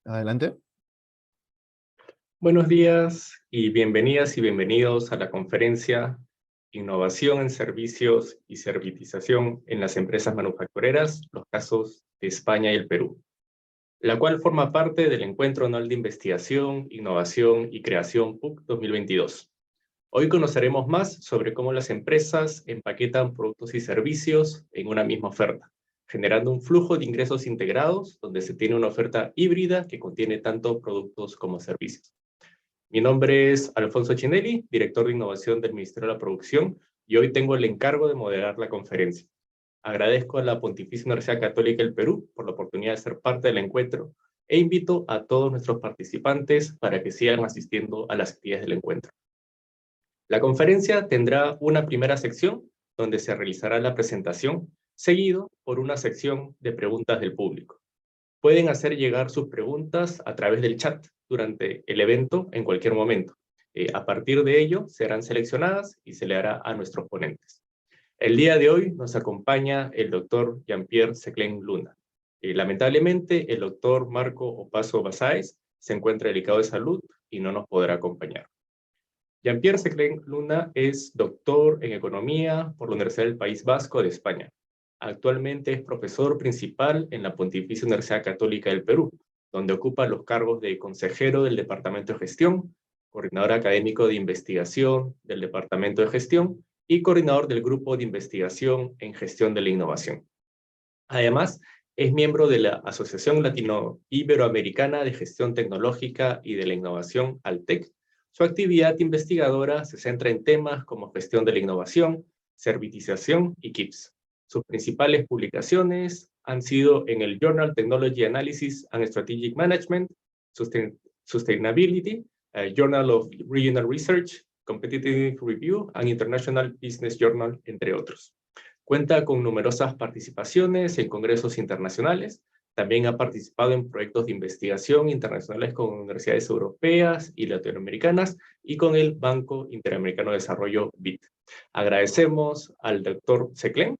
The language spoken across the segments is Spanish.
Adelante. Buenos días y bienvenidas y bienvenidos a la conferencia Innovación en Servicios y Servitización en las Empresas Manufactureras, los casos de España y el Perú, la cual forma parte del Encuentro Anual de Investigación, Innovación y Creación PUC 2022. Hoy conoceremos más sobre cómo las empresas empaquetan productos y servicios en una misma oferta, generando un flujo de ingresos integrados donde se tiene una oferta híbrida que contiene tanto productos como servicios. Mi nombre es Alfonso Chinelli, director de innovación del Ministerio de la Producción, y hoy tengo el encargo de moderar la conferencia. Agradezco a la Pontificia Universidad Católica del Perú por la oportunidad de ser parte del encuentro e invito a todos nuestros participantes para que sigan asistiendo a las actividades del encuentro. La conferencia tendrá una primera sección donde se realizará la presentación, seguido por una sección de preguntas del público. Pueden hacer llegar sus preguntas a través del chat durante el evento en cualquier momento. A partir de ello, serán seleccionadas y se le hará a nuestros ponentes. El día de hoy nos acompaña el doctor Jean-Pierre Seclen Luna. Lamentablemente, el doctor Marco Opaso Basáez se encuentra delicado de salud y no nos podrá acompañar. Jean-Pierre Seclen Luna es doctor en Economía por la Universidad del País Vasco de España. Actualmente es profesor principal en la Pontificia Universidad Católica del Perú, donde ocupa los cargos de consejero del Departamento de Gestión, coordinador académico de investigación del Departamento de Gestión y coordinador del Grupo de Investigación en Gestión de la Innovación. Además, es miembro de la Asociación Latino-Iberoamericana de Gestión Tecnológica y de la Innovación, ALTEC. Su actividad investigadora se centra en temas como gestión de la innovación, servitización y KIPS. Sus principales publicaciones han sido en el Journal Technology Analysis and Strategic Management, Sustainability, Journal of Regional Research, Competitive Review and International Business Journal, entre otros. Cuenta con numerosas participaciones en congresos internacionales. También ha participado en proyectos de investigación internacionales con universidades europeas y latinoamericanas y con el Banco Interamericano de Desarrollo, BID. Agradecemos al doctor Seclen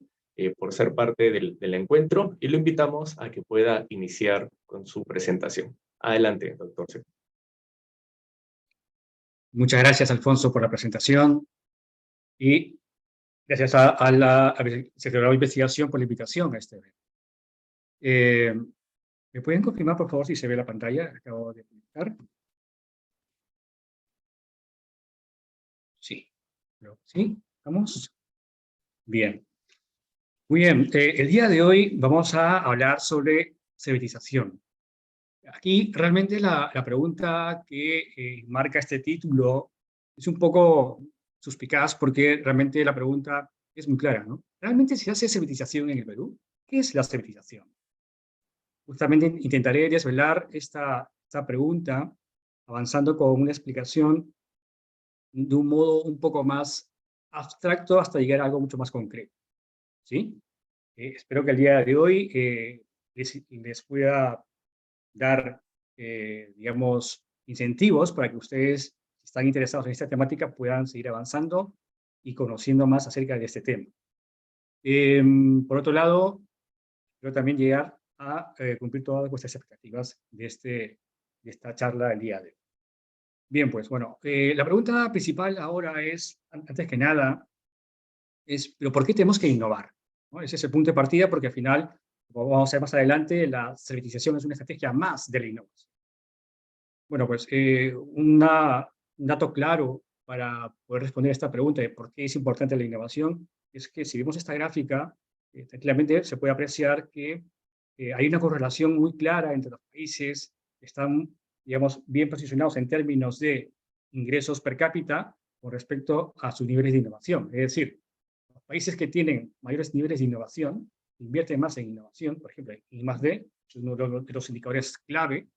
por ser parte del encuentro y lo invitamos a que pueda iniciar con su presentación. Adelante, doctor Seclen. Muchas gracias, Alfonso, por la presentación y gracias a la Secretaría de Investigación por la invitación a este evento. ¿Me pueden confirmar, por favor, si se ve la pantalla? Acabo de publicar. Sí. ¿Sí? ¿Estamos? Bien. Muy bien. El día de hoy vamos a hablar sobre servitización. Aquí realmente la pregunta que marca este título es un poco suspicaz porque realmente la pregunta es muy clara, ¿no? ¿Realmente se hace servitización en el Perú? ¿Qué es la servitización? Justamente intentaré desvelar esta pregunta avanzando con una explicación de un modo un poco más abstracto hasta llegar a algo mucho más concreto. ¿Sí? Espero que el día de hoy les pueda dar, digamos, incentivos para que ustedes, si están interesados en esta temática, puedan seguir avanzando y conociendo más acerca de este tema. Por otro lado, quiero también llegar a cumplir todas vuestras expectativas de esta charla del día de hoy. Bien, pues bueno, la pregunta principal ahora es, antes que nada, ¿pero por qué tenemos que innovar? ¿No? Ese es el punto de partida porque al final, como vamos a ver más adelante, la servitización es una estrategia más de la innovación. Bueno, pues un dato claro para poder responder a esta pregunta de por qué es importante la innovación es que si vemos esta gráfica, tranquilamente se puede apreciar que hay una correlación muy clara entre los países que están, digamos, bien posicionados en términos de ingresos per cápita con respecto a sus niveles de innovación. Es decir, los países que tienen mayores niveles de innovación invierte más en innovación, por ejemplo, en I+D, es uno de los indicadores clave,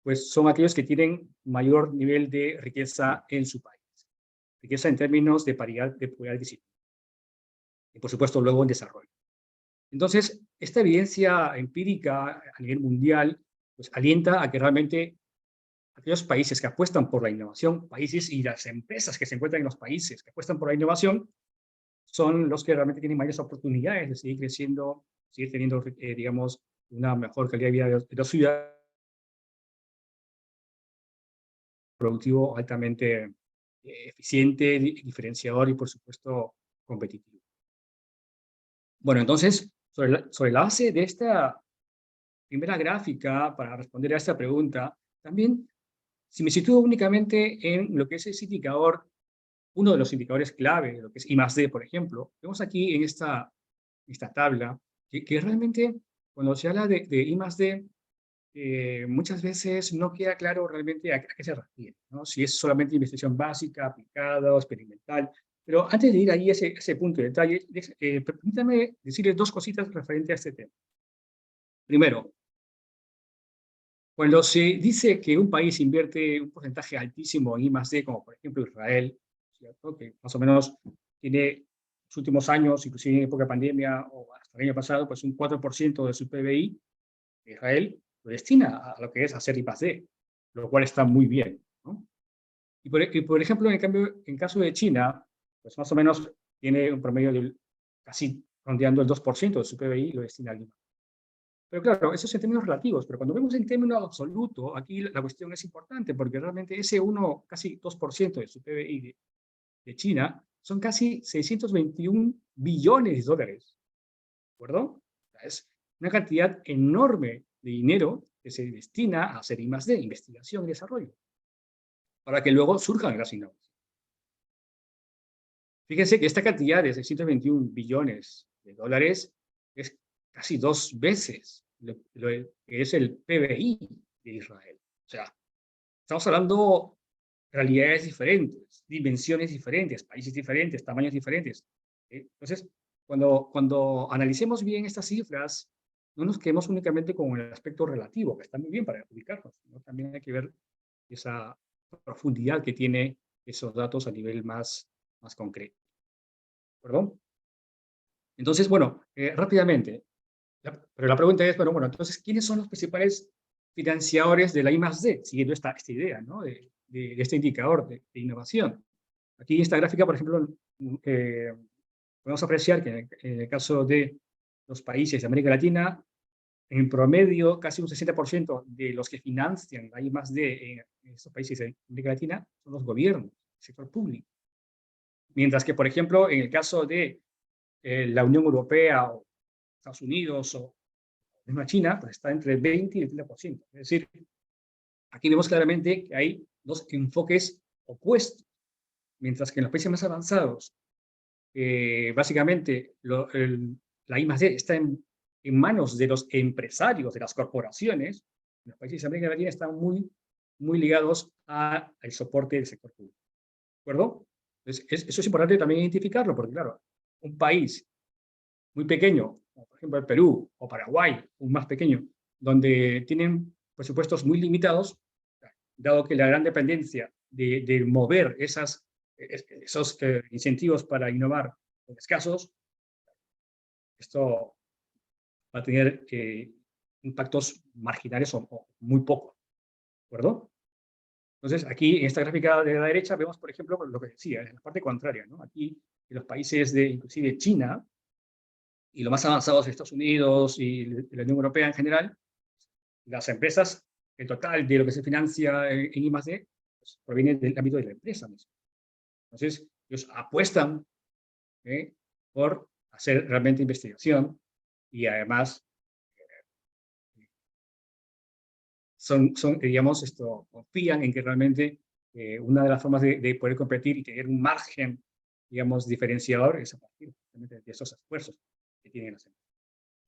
pues son aquellos que tienen mayor nivel de riqueza en su país. Riqueza en términos de paridad de poder adquisitivo. Y por supuesto luego en desarrollo. Entonces, esta evidencia empírica a nivel mundial pues, alienta a que realmente aquellos países que apuestan por la innovación, países y las empresas que se encuentran en los países que apuestan por la innovación, son los que realmente tienen mayores oportunidades de seguir creciendo, seguir teniendo, digamos, una mejor calidad de vida de los ciudadanos, productivo altamente eficiente, diferenciador y, por supuesto, competitivo. Bueno, entonces, sobre la base de esta primera gráfica, para responder a esta pregunta, también, si me sitúo únicamente en lo que es ese indicador, uno de los indicadores clave, lo que es I+D, por ejemplo, vemos aquí en esta tabla, que realmente, cuando se habla de I+D, muchas veces no queda claro realmente a qué se refiere, ¿no? Si es solamente investigación básica, aplicada o experimental. Pero antes de ir ahí a ese punto de detalle, permítame decirles dos cositas referente a este tema. Primero, cuando se dice que un país invierte un porcentaje altísimo en I+D, como por ejemplo Israel, ¿cierto? Que más o menos tiene los últimos años, inclusive en época de pandemia o hasta el año pasado, pues un 4% de su PBI, Israel lo destina a lo que es hacer I+D, lo cual está muy bien, ¿no? Y por ejemplo, en caso de China, pues más o menos tiene un promedio de casi rondeando el 2% de su PBI lo destina al I+D. Pero claro, eso es en términos relativos, pero cuando vemos en términos absolutos, aquí la cuestión es importante, porque realmente ese casi 2% de su PBI de China, son casi 621 billones de dólares, ¿de acuerdo? Es una cantidad enorme de dinero que se destina a hacer I+D, investigación y desarrollo, para que luego surjan las innovaciones. Fíjense que esta cantidad de 621 billones de dólares es casi 2 veces lo que es el PBI de Israel. O sea, estamos hablando de realidades diferentes, dimensiones diferentes, países diferentes, tamaños diferentes. Entonces, cuando analicemos bien estas cifras, no nos quedemos únicamente con el aspecto relativo, que está muy bien para ubicarnos, ¿no? También hay que ver esa profundidad que tiene esos datos a nivel más concreto. ¿Perdón? Entonces, bueno, rápidamente, pero la pregunta es, bueno, entonces, ¿quiénes son los principales financiadores de la I+D? Siguiendo esta idea, ¿no? de este indicador de innovación. Aquí en esta gráfica, por ejemplo, podemos apreciar que en el caso de los países de América Latina, en promedio, casi un 60% de los que financian la I+D en estos países de América Latina son los gobiernos, el sector público. Mientras que, por ejemplo, en el caso de la Unión Europea o Estados Unidos o misma China, pues está entre el 20 y el 30%. Es decir, aquí vemos claramente que hay dos enfoques opuestos. Mientras que en los países más avanzados, básicamente la I+D está en manos de los empresarios, de las corporaciones. Los países de América Latina están muy ligados al soporte del sector público. ¿De acuerdo? Entonces, eso es importante también identificarlo, porque claro, un país muy pequeño, como por ejemplo el Perú o Paraguay, un más pequeño, donde tienen presupuestos muy limitados, dado que la gran dependencia de mover esos incentivos para innovar son escasos, esto va a tener impactos marginales o muy pocos, ¿de acuerdo? Entonces, aquí en esta gráfica de la derecha vemos, por ejemplo, lo que decía, en la parte contraria, ¿no? Aquí, en los países inclusive China, y los más avanzados de Estados Unidos y de la Unión Europea en general, las empresas, el total de lo que se financia en I+D, pues, proviene del ámbito de la empresa misma. Entonces, ellos apuestan por hacer realmente investigación y además digamos, confían en que realmente una de las formas de poder competir y tener un margen, digamos, diferenciador es a partir de esos esfuerzos que tienen las empresas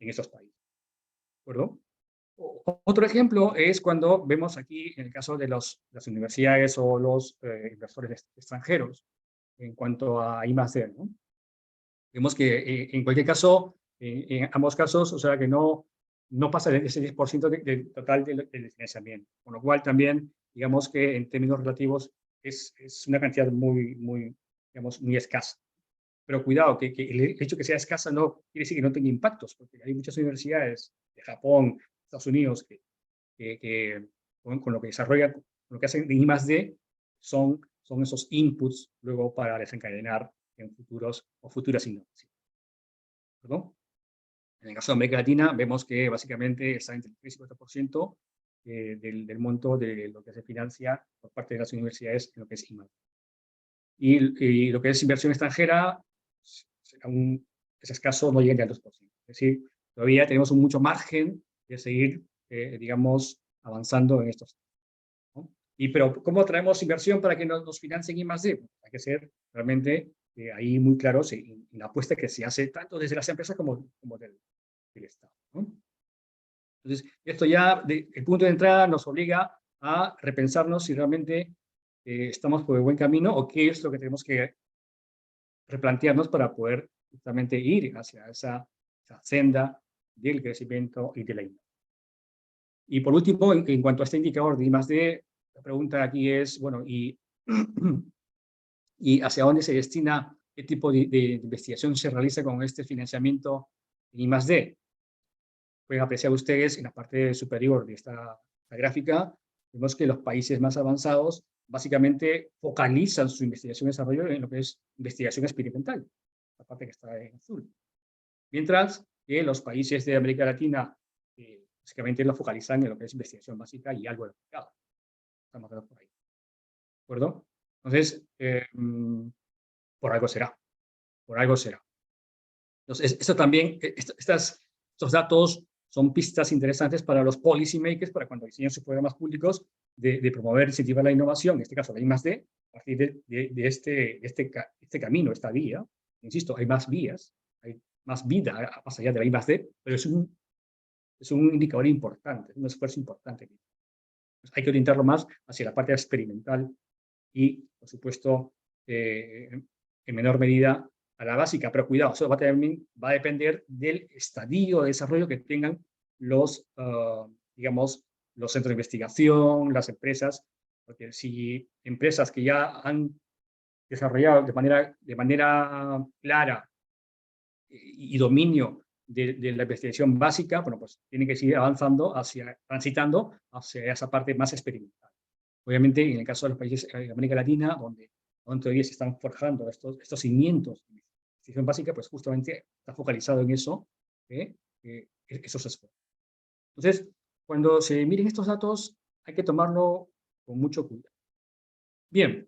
en esos países. ¿De acuerdo? Otro ejemplo es cuando vemos aquí, en el caso de las universidades o los inversores extranjeros, en cuanto a I+D, ¿no? Vemos que en cualquier caso en ambos casos, o sea que no pasa de ese 10% del total del financiamiento. Con lo cual también, digamos que en términos relativos es una cantidad digamos, muy escasa. Pero cuidado, que el hecho que sea escasa no quiere decir que no tenga impactos, porque hay muchas universidades de Japón, Estados Unidos, que con lo que desarrollan, con lo que hacen de I+D, son esos inputs luego para desencadenar en futuras innovaciones. ¿Perdón? En el caso de América Latina, vemos que básicamente está entre el 3 y 4% del monto de lo que se financia por parte de las universidades en lo que es I+D. Y lo que es inversión extranjera, es escaso, no llega ni al 2%. Es decir, todavía tenemos mucho margen de seguir, digamos, avanzando en estos temas, ¿no? Pero, ¿cómo traemos inversión para que nos financien I+D? Hay que ser realmente ahí muy claros en la apuesta que se hace tanto desde las empresas como del Estado, ¿no? Entonces, esto ya, el punto de entrada nos obliga a repensarnos si realmente estamos por el buen camino o qué es lo que tenemos que replantearnos para poder justamente ir hacia esa senda del crecimiento y de la innovación. Y por último, en cuanto a este indicador de I+D, la pregunta aquí es, bueno, ¿y hacia dónde se destina, qué tipo de investigación se realiza con este financiamiento en I+D? Pueden apreciar ustedes en la parte superior de esta gráfica, vemos que los países más avanzados básicamente focalizan su investigación y desarrollo en lo que es investigación experimental, la parte que está en azul. Mientras que los países de América Latina básicamente lo focalizan en lo que es investigación básica y algo de aplicado. Estamos por ahí. ¿De acuerdo? Entonces, por algo será. Por algo será. Entonces, esto también, estos datos son pistas interesantes para los policy makers, para cuando diseñan sus programas públicos de promover e incentivar la innovación, en este caso la I+D, a partir de este camino, esta vía. Insisto, hay más vías, hay más vida más allá de la I+D, pero es un indicador importante, es un esfuerzo importante. Pues hay que orientarlo más hacia la parte experimental y, por supuesto, en menor medida a la básica, pero cuidado, eso va a depender del estadio de desarrollo que tengan digamos, los centros de investigación, las empresas, porque si empresas que ya han desarrollado de manera clara y dominio de la investigación básica, bueno, pues tienen que seguir avanzando, transitando hacia esa parte más experimental. Obviamente, en el caso de los países de América Latina, donde todavía se están forjando estos cimientos de investigación básica, pues justamente está focalizado en eso, esos esfuerzos. Entonces, cuando se miren estos datos, hay que tomarlo con mucho cuidado. Bien,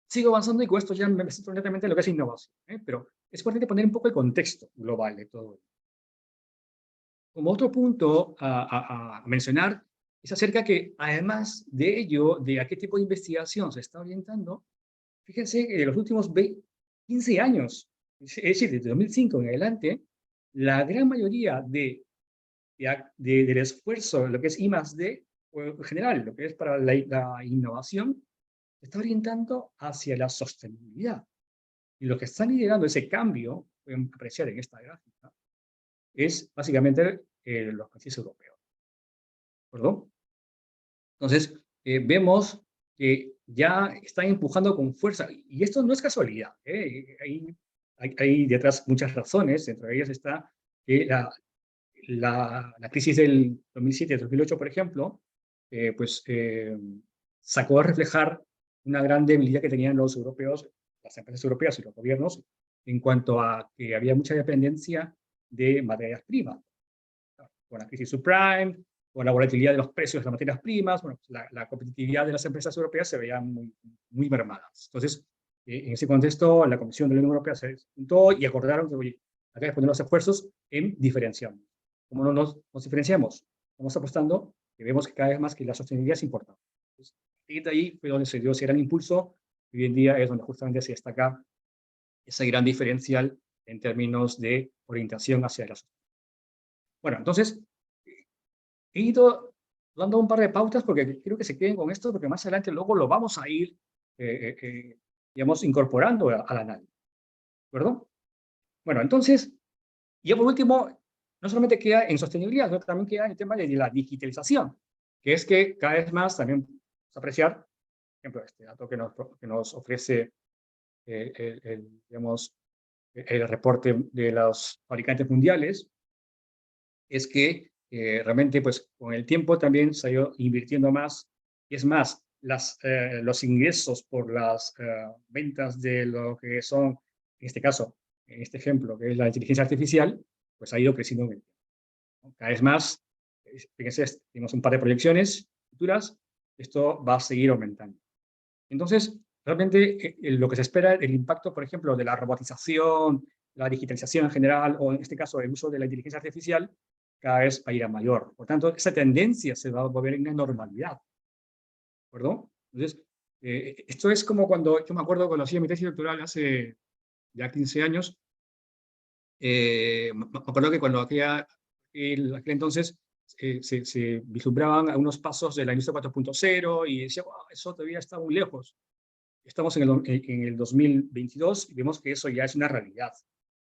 sigo avanzando y con esto ya me centro netamente en lo que es innovación, pero es importante poner un poco el contexto global de todo. Como otro punto a mencionar, es acerca que, además de ello, de a qué tipo de investigación se está orientando, fíjense que en los últimos 15 años, es decir, desde 2005 en adelante, la gran mayoría del esfuerzo, lo que es I+D, o en general, lo que es para la innovación, se está orientando hacia la sostenibilidad. Y los que están liderando ese cambio, pueden apreciar en esta gráfica, es básicamente los países europeos. ¿De acuerdo? Entonces, vemos que ya están empujando con fuerza, y esto no es casualidad, hay detrás muchas razones, entre ellas está que la crisis del 2007-2008, por ejemplo, sacó a reflejar una gran debilidad que tenían los europeos, las empresas europeas y los gobiernos, en cuanto a que había mucha dependencia de materias primas. Con la crisis subprime, con la volatilidad de los precios de las materias primas, bueno, la competitividad de las empresas europeas se veía muy mermadas. Entonces, en ese contexto, la Comisión de la Unión Europea se juntó y acordaron que, oye, acá hay que poner los esfuerzos en diferenciarnos. ¿Cómo no nos diferenciamos? Estamos apostando que vemos que cada vez más que la sostenibilidad es importante. Entonces, y de ahí fue donde se dio ese gran impulso, y hoy en día es donde justamente se destaca ese gran diferencial en términos de orientación hacia la sostenibilidad. Bueno, entonces, he ido dando un par de pautas porque quiero que se queden con esto, porque más adelante luego lo vamos a ir, digamos, incorporando al análisis. ¿De acuerdo? Bueno, entonces, Y ya por último, no solamente queda en sostenibilidad, sino también queda en el tema de la digitalización, que es que cada vez más también vamos a apreciar, por ejemplo, este dato que nos ofrece digamos, el reporte de los fabricantes mundiales, es que realmente pues, con el tiempo también se ha ido invirtiendo más, y es más, los ingresos por las ventas de lo que son, en este caso, en este ejemplo, que es la inteligencia artificial, pues ha ido creciendo en el tiempo, ¿no? Cada vez más, fíjense, tenemos un par de proyecciones futuras, esto va a seguir aumentando. Entonces, realmente lo que se espera, el impacto, por ejemplo, de la robotización, la digitalización en general, o en este caso el uso de la inteligencia artificial, cada vez va a ir a mayor. Por tanto, esa tendencia se va a volver una normalidad, ¿de acuerdo? Entonces, esto es como cuando, yo me acuerdo cuando hacía mi tesis doctoral hace ya 15 años, me acuerdo que cuando aquel entonces se vislumbraban algunos pasos de la industria 4.0 y decía, wow, eso todavía está muy lejos. Estamos en el 2022 y vemos que eso ya es una realidad,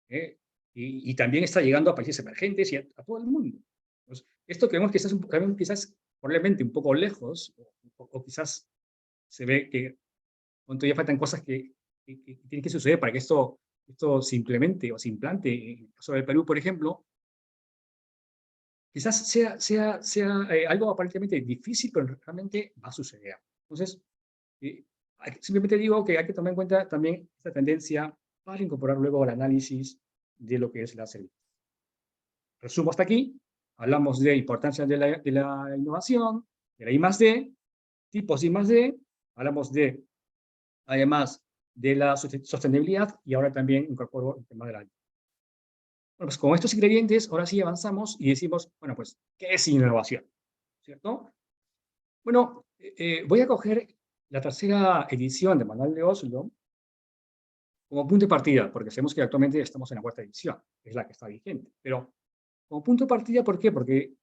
¿eh? Y también está llegando a países emergentes y a todo el mundo. Pues, esto que vemos que también quizás probablemente un poco lejos, o quizás se ve que todavía faltan cosas que tienen que suceder para que esto se implemente o se implante. En el caso del Perú, por ejemplo, quizás sea algo aparentemente difícil, pero realmente va a suceder. Entonces, simplemente digo que hay que tomar en cuenta también esta tendencia para incorporar luego al análisis de lo que es la servicio. Resumo hasta aquí. Hablamos de importancia de la innovación, de la I+D, tipos de I+D, hablamos de, además, de la sostenibilidad y ahora también incorporo el tema de la. Bueno, pues con estos ingredientes, ahora sí avanzamos y decimos, bueno, pues, ¿qué es innovación? ¿Cierto? Bueno, voy a coger la tercera edición de Manual de Oslo como punto de partida, porque sabemos que actualmente estamos en la cuarta edición, que es la que está vigente. Pero como punto de partida, ¿por qué? Porque,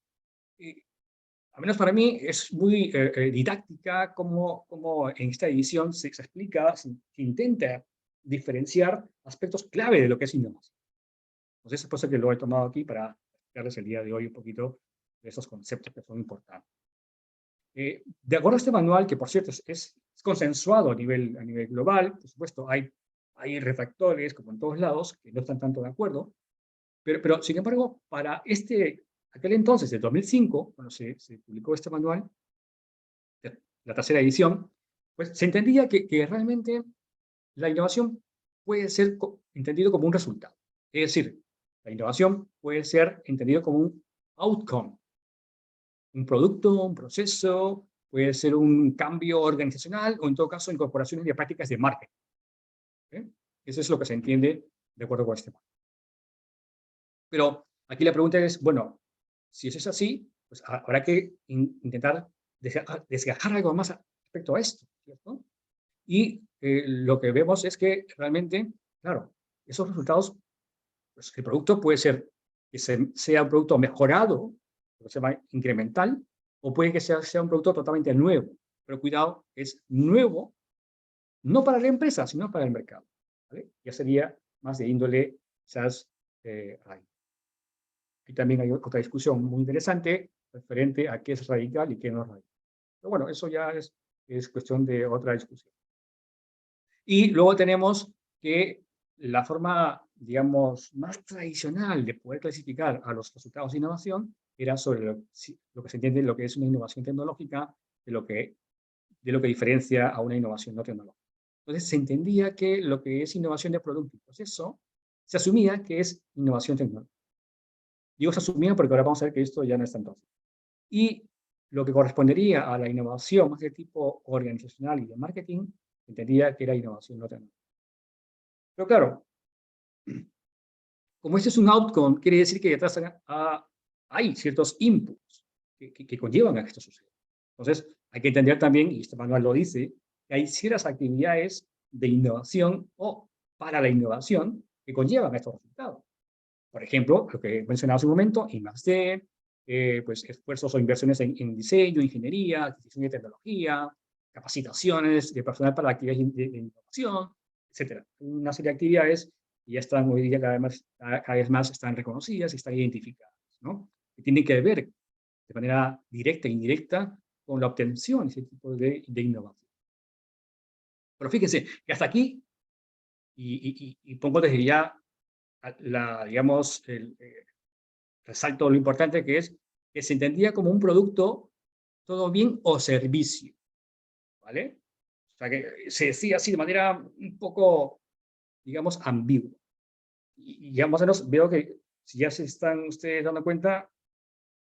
al menos para mí, es muy didáctica cómo en esta edición se explica, se intenta diferenciar aspectos clave de lo que es innovación. Entonces, es por eso que lo he tomado aquí para explicarles el día de hoy un poquito de esos conceptos que son importantes. De acuerdo a este manual, que por cierto es consensuado a nivel global, por supuesto, hay retractores, como en todos lados, que no están tanto de acuerdo, pero sin embargo, para aquel entonces, de 2005, cuando se publicó este manual, la tercera edición, pues se entendía que realmente la innovación puede ser entendido como un resultado. Es decir, la innovación puede ser entendido como un outcome, un producto, un proceso, puede ser un cambio organizacional o en todo caso incorporaciones de prácticas de marketing. ¿Okay? Eso es lo que se entiende de acuerdo con este manual. Pero aquí la pregunta es, bueno, si eso es así, pues habrá que intentar desgajar algo más respecto a esto, ¿cierto? Y lo que vemos es que realmente, claro, esos resultados, pues el producto puede ser que sea un producto mejorado, que se llama incremental, o puede que sea un producto totalmente nuevo. Pero cuidado, es nuevo, no para la empresa, sino para el mercado, ¿vale? Ya sería más de índole, quizás, ahí. Y también hay otra discusión muy interesante referente a qué es radical y qué no es radical. Pero bueno, eso ya es cuestión de otra discusión. Y luego tenemos que la forma, digamos, más tradicional de poder clasificar a los resultados de innovación era sobre lo que se entiende lo que es una innovación tecnológica de lo que diferencia a una innovación no tecnológica. Entonces se entendía que lo que es innovación de producto y proceso se asumía que es innovación tecnológica. Digo se asumía porque ahora vamos a ver que esto ya no es tanto así. Y lo que correspondería a la innovación más de tipo organizacional y de marketing, entendía que era innovación no tecnológica. Pero claro, como este es un outcome, quiere decir que detrás hay ciertos inputs que conllevan a que esto suceda. Entonces, hay que entender también, y este manual lo dice, que hay ciertas actividades de innovación o para la innovación que conllevan a estos resultados. Por ejemplo, lo que mencionaba hace un momento, I+D, pues esfuerzos o inversiones en diseño, ingeniería, adquisición de tecnología, capacitaciones de personal para actividades de innovación, etcétera. Una serie de actividades y ya están hoy día cada vez más están reconocidas y están identificadas, ¿no? Que tienen que ver de manera directa e indirecta con la obtención de ese tipo de innovación. Pero fíjense que hasta aquí, y pongo desde ya, digamos, resalto lo importante que es que se entendía como un producto, todo bien o servicio, ¿vale? O sea, que se decía así de manera un poco, digamos, ambigua. Y ya más o menos veo que si ya se están ustedes dando cuenta,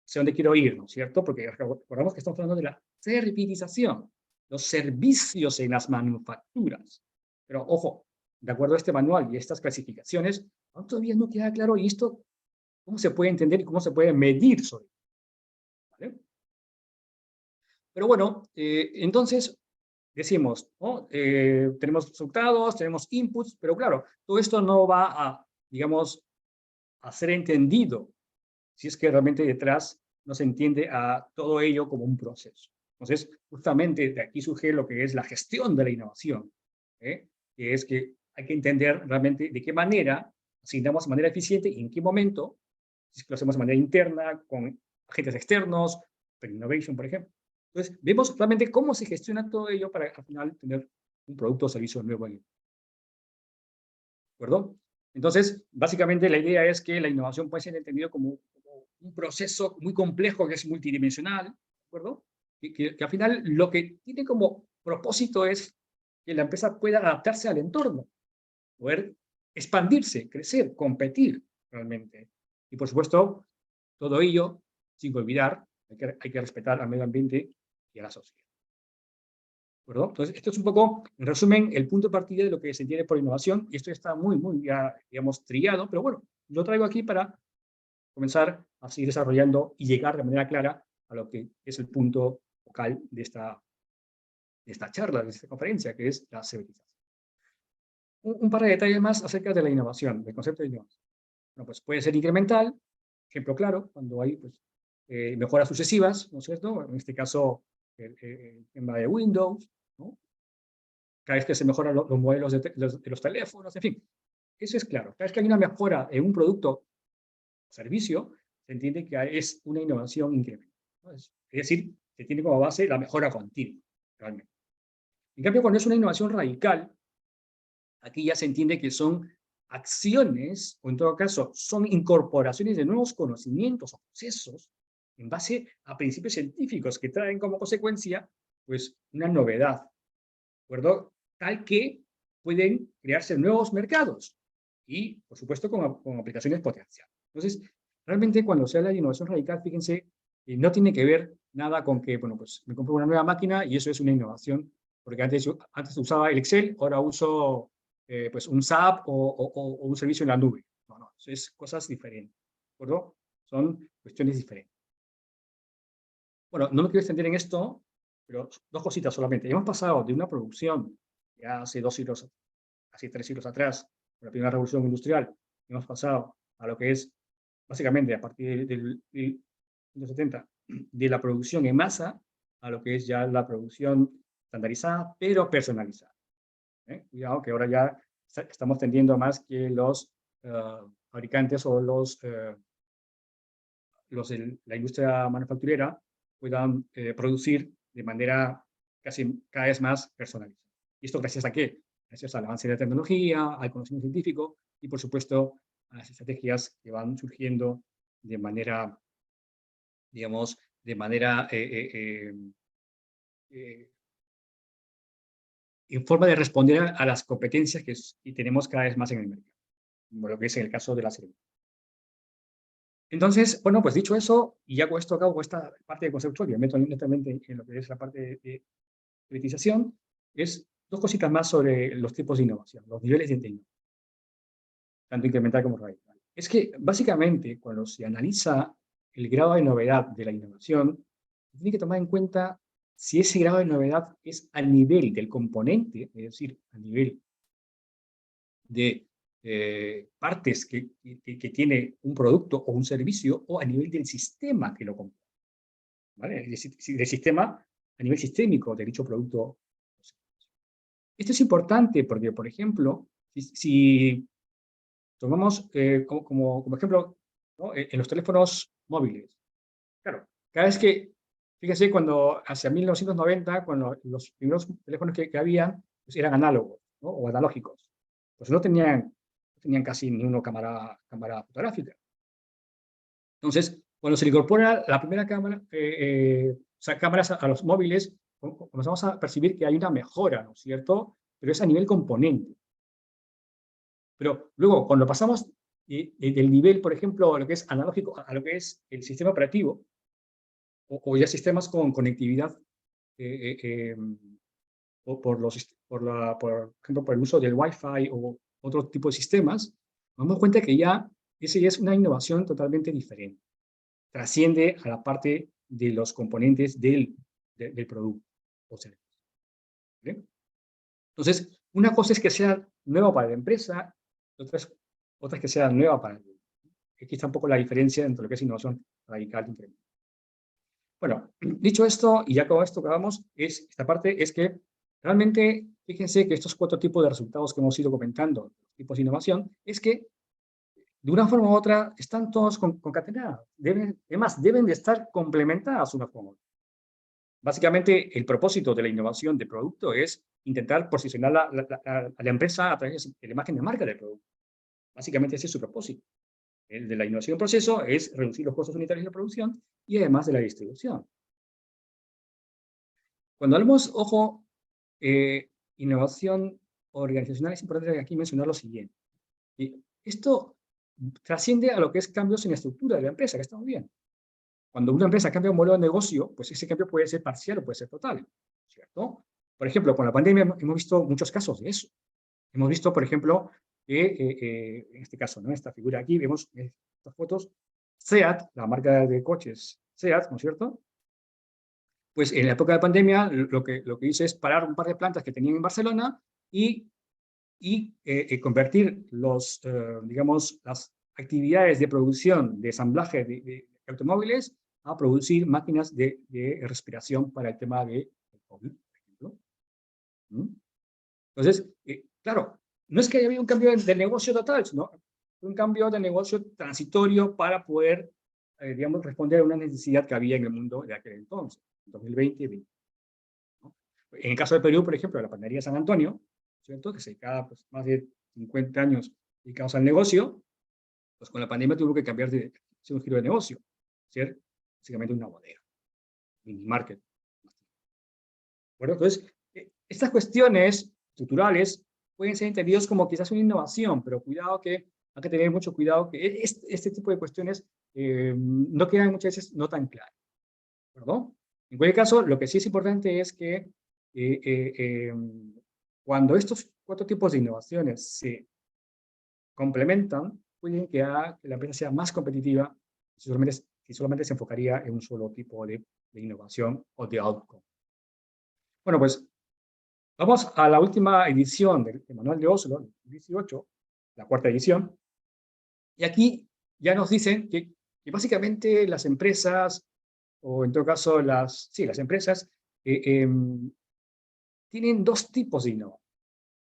sé dónde quiero ir, ¿no es cierto? Porque recordamos que estamos hablando de la servitización, los servicios en las manufacturas. Pero ojo, de acuerdo a este manual y estas clasificaciones, aún todavía no queda claro y esto, cómo se puede entender y cómo se puede medir sobre ello, ¿vale? Pero bueno, entonces decimos, ¿no? Tenemos resultados, tenemos inputs, pero claro, todo esto no va a, digamos, a ser entendido si es que realmente detrás no se entiende a todo ello como un proceso. Entonces, justamente de aquí surge lo que es la gestión de la innovación, ¿eh? Que es que hay que entender realmente de qué manera asignamos de manera eficiente y en qué momento, si es que lo hacemos de manera interna, con agentes externos, Open Innovation, por ejemplo. Entonces, vemos realmente cómo se gestiona todo ello para al final tener un producto o servicio nuevo ahí. ¿De acuerdo? Entonces, básicamente la idea es que la innovación puede ser entendida como un proceso muy complejo que es multidimensional, ¿de acuerdo? Que al final lo que tiene como propósito es que la empresa pueda adaptarse al entorno, poder expandirse, crecer, competir realmente. Y por supuesto, todo ello sin olvidar, hay que respetar al medio ambiente y a la sociedad. ¿De acuerdo? Entonces, esto es un poco, en resumen, el punto de partida de lo que se entiende por innovación, y esto está muy ya, digamos, trillado, pero bueno, lo traigo aquí para comenzar a seguir desarrollando y llegar de manera clara a lo que es el punto focal de esta charla, de esta conferencia, que es la civilización. Un par de detalles más acerca de la innovación, del concepto de innovación. Bueno, pues puede ser incremental, ejemplo claro, cuando hay pues, mejoras sucesivas, ¿no es cierto? En este caso, el tema de Windows, ¿no? Cada vez que se mejoran los modelos de los teléfonos, en fin. Eso es claro. Cada vez que hay una mejora en un producto o servicio, se entiende que es una innovación incremental, ¿no? Es decir, se tiene como base la mejora continua, realmente. En cambio, cuando es una innovación radical, aquí ya se entiende que son acciones, o en todo caso, son incorporaciones de nuevos conocimientos o procesos en base a principios científicos que traen como consecuencia, pues, una novedad, ¿de acuerdo? Tal que pueden crearse nuevos mercados y, por supuesto, con aplicaciones potenciales. Entonces, realmente cuando se habla de innovación radical, fíjense, no tiene que ver nada con que, bueno, pues me compro una nueva máquina y eso es una innovación, porque antes usaba el Excel, ahora uso pues un SAP o un servicio en la nube. No, no, eso es cosas diferentes, ¿de acuerdo? Son cuestiones diferentes. Bueno, no me quiero extender en esto, pero dos cositas solamente. Hemos pasado de una producción ya hace 2 siglos, casi 3 siglos atrás, con la primera revolución industrial, hemos pasado a lo que es, básicamente, a partir del 70, de la producción en masa a lo que es ya la producción estandarizada, pero personalizada. Cuidado que ahora ya estamos tendiendo a más que los fabricantes o la industria manufacturera puedan producir de manera casi cada vez más personalizada. ¿Y esto gracias a qué? Gracias al avance de la tecnología, al conocimiento científico y, por supuesto, a las estrategias que van surgiendo de manera, digamos, de manera eh, en forma de responder a las competencias que tenemos cada vez más en el mercado, como lo que es en el caso de la salud. Entonces, bueno, pues dicho eso, y ya con esto acabo esta parte conceptual, y me meto netamente en lo que es la parte de priorización, es dos cositas más sobre los tipos de innovación, los niveles de innovación, tanto incremental como radical. Es que, básicamente, cuando se analiza el grado de novedad de la innovación, se tiene que tomar en cuenta si ese grado de novedad es al nivel del componente, es decir, a nivel de partes que tiene un producto o un servicio, o a nivel del sistema que lo compone, ¿vale? Es decir, del sistema a nivel sistémico de dicho producto. Esto es importante porque, por ejemplo, si Tomamos como ejemplo, ¿no? En los teléfonos móviles. Claro, cada vez que, fíjense, cuando hacia 1990, cuando los primeros teléfonos que habían, pues eran análogos, ¿no? O analógicos. Pues no tenían casi ni una cámara fotográfica. Entonces, cuando se le incorpora la primera cámara, o sea, cámaras a los móviles, comenzamos a percibir que hay una mejora, ¿no es cierto? Pero es a nivel componente. Pero luego, cuando pasamos del nivel, por ejemplo, a lo que es analógico, a lo que es el sistema operativo, o ya sistemas con conectividad, eh, eh, em, o por ejemplo, por el uso del Wi-Fi o otro tipo de sistemas, nos damos cuenta que ese ya es una innovación totalmente diferente. Trasciende a la parte de los componentes del producto o servicio. ¿Vale? Entonces, una cosa es que sea nueva para la empresa, otra es que sea nueva para el mundo. Aquí está un poco la diferencia entre lo que es innovación radical y incremental. Bueno, dicho esto, y ya con esto acabamos, esta parte es que realmente, fíjense que estos 4 tipos de resultados que hemos ido comentando, tipos de innovación, es que de una forma u otra están todos concatenados. Además, deben de estar complementadas una con otra. Básicamente, el propósito de la innovación de producto es intentar posicionar a la empresa a través de la imagen de marca del producto. Básicamente ese es su propósito. El de la innovación de proceso es reducir los costos unitarios de la producción y además de la distribución. Cuando hablamos, ojo, innovación organizacional, es importante aquí mencionar lo siguiente. Y esto trasciende a lo que es cambios en la estructura de la empresa, que estamos bien. Cuando una empresa cambia un modelo de negocio, pues ese cambio puede ser parcial o puede ser total, ¿cierto? Por ejemplo, con la pandemia hemos visto muchos casos de eso. Hemos visto, por ejemplo, que en este caso, ¿no? Esta figura aquí, vemos estas fotos, SEAT, la marca de coches SEAT, ¿no es cierto? Pues en la época de pandemia lo que hice es parar un par de plantas que tenían en Barcelona y convertir digamos, las actividades de producción, de ensamblaje de automóviles a producir máquinas de respiración para el tema de COVID, por ejemplo. ¿Mm? Entonces, claro, no es que haya habido un cambio de negocio total, sino un cambio de negocio transitorio para poder, digamos, responder a una necesidad que había en el mundo de aquel entonces, 2020 y 2020. ¿No? En el caso de Perú, por ejemplo, la panadería San Antonio, ¿cierto? Que se dedicaba pues, más de 50 años dedicados al negocio, pues con la pandemia tuvo que cambiar de hacer un giro de negocio, ser básicamente una bodega, mini market. Bueno, entonces, estas cuestiones estructurales pueden ser entendidos como quizás una innovación, pero cuidado que hay que tener mucho cuidado que este tipo de cuestiones no quedan muchas veces no tan claras. ¿Perdón? En cualquier caso, lo que sí es importante es que cuando estos 4 tipos de innovaciones se complementan, pueden que haga que la empresa sea más competitiva si solamente se enfocaría en un solo tipo de innovación o de outcome. Bueno, pues vamos a la última edición del Manual de Oslo, 2018, la 4ª edición, y aquí ya nos dicen que básicamente las empresas, o en todo caso las empresas, tienen 2 tipos de innovación,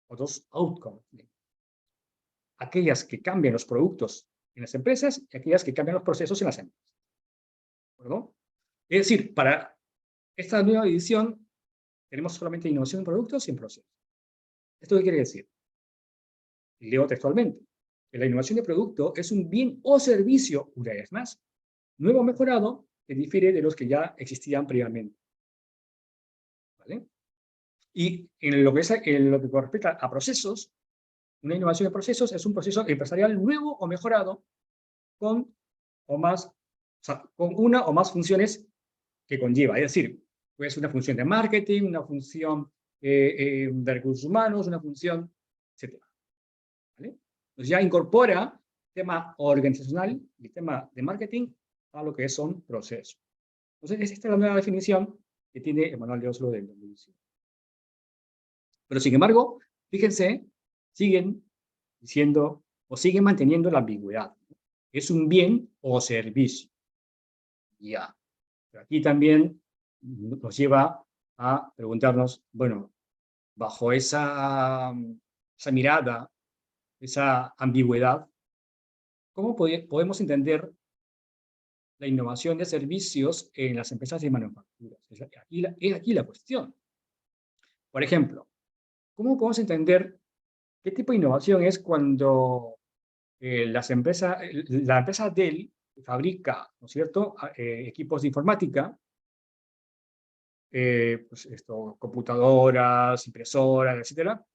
o 2 outcomes. Aquellas que cambian los productos en las empresas y aquellas que cambian los procesos en las empresas. ¿De acuerdo? Es decir, para esta nueva edición tenemos solamente innovación en productos y en procesos. ¿Esto qué quiere decir? Leo textualmente. La innovación de producto es un bien o servicio, una vez más, nuevo o mejorado, que difiere de los que ya existían previamente. ¿Vale? Y en lo que respecta a procesos, una innovación de procesos es un proceso empresarial nuevo o mejorado con una o más funciones que conlleva. Es decir, puede ser una función de marketing, una función de recursos humanos, una función, etc. ¿Vale? Entonces ya incorpora tema organizacional y tema de marketing a lo que son procesos. Entonces, esta es la nueva definición que tiene el Manual de Oslo del 2018. Pero sin embargo, fíjense, siguen diciendo o siguen manteniendo la ambigüedad. ¿Es un bien o servicio? Ya. Pero aquí también nos lleva a preguntarnos, bueno, bajo esa mirada, esa ambigüedad, ¿cómo podemos entender la innovación de servicios en las empresas de manufacturas? Es aquí la cuestión. Por ejemplo, ¿cómo podemos entender qué tipo de innovación es cuando la empresa Dell fabrica, ¿no es cierto?, equipos de informática, pues computadoras, impresoras, etcétera.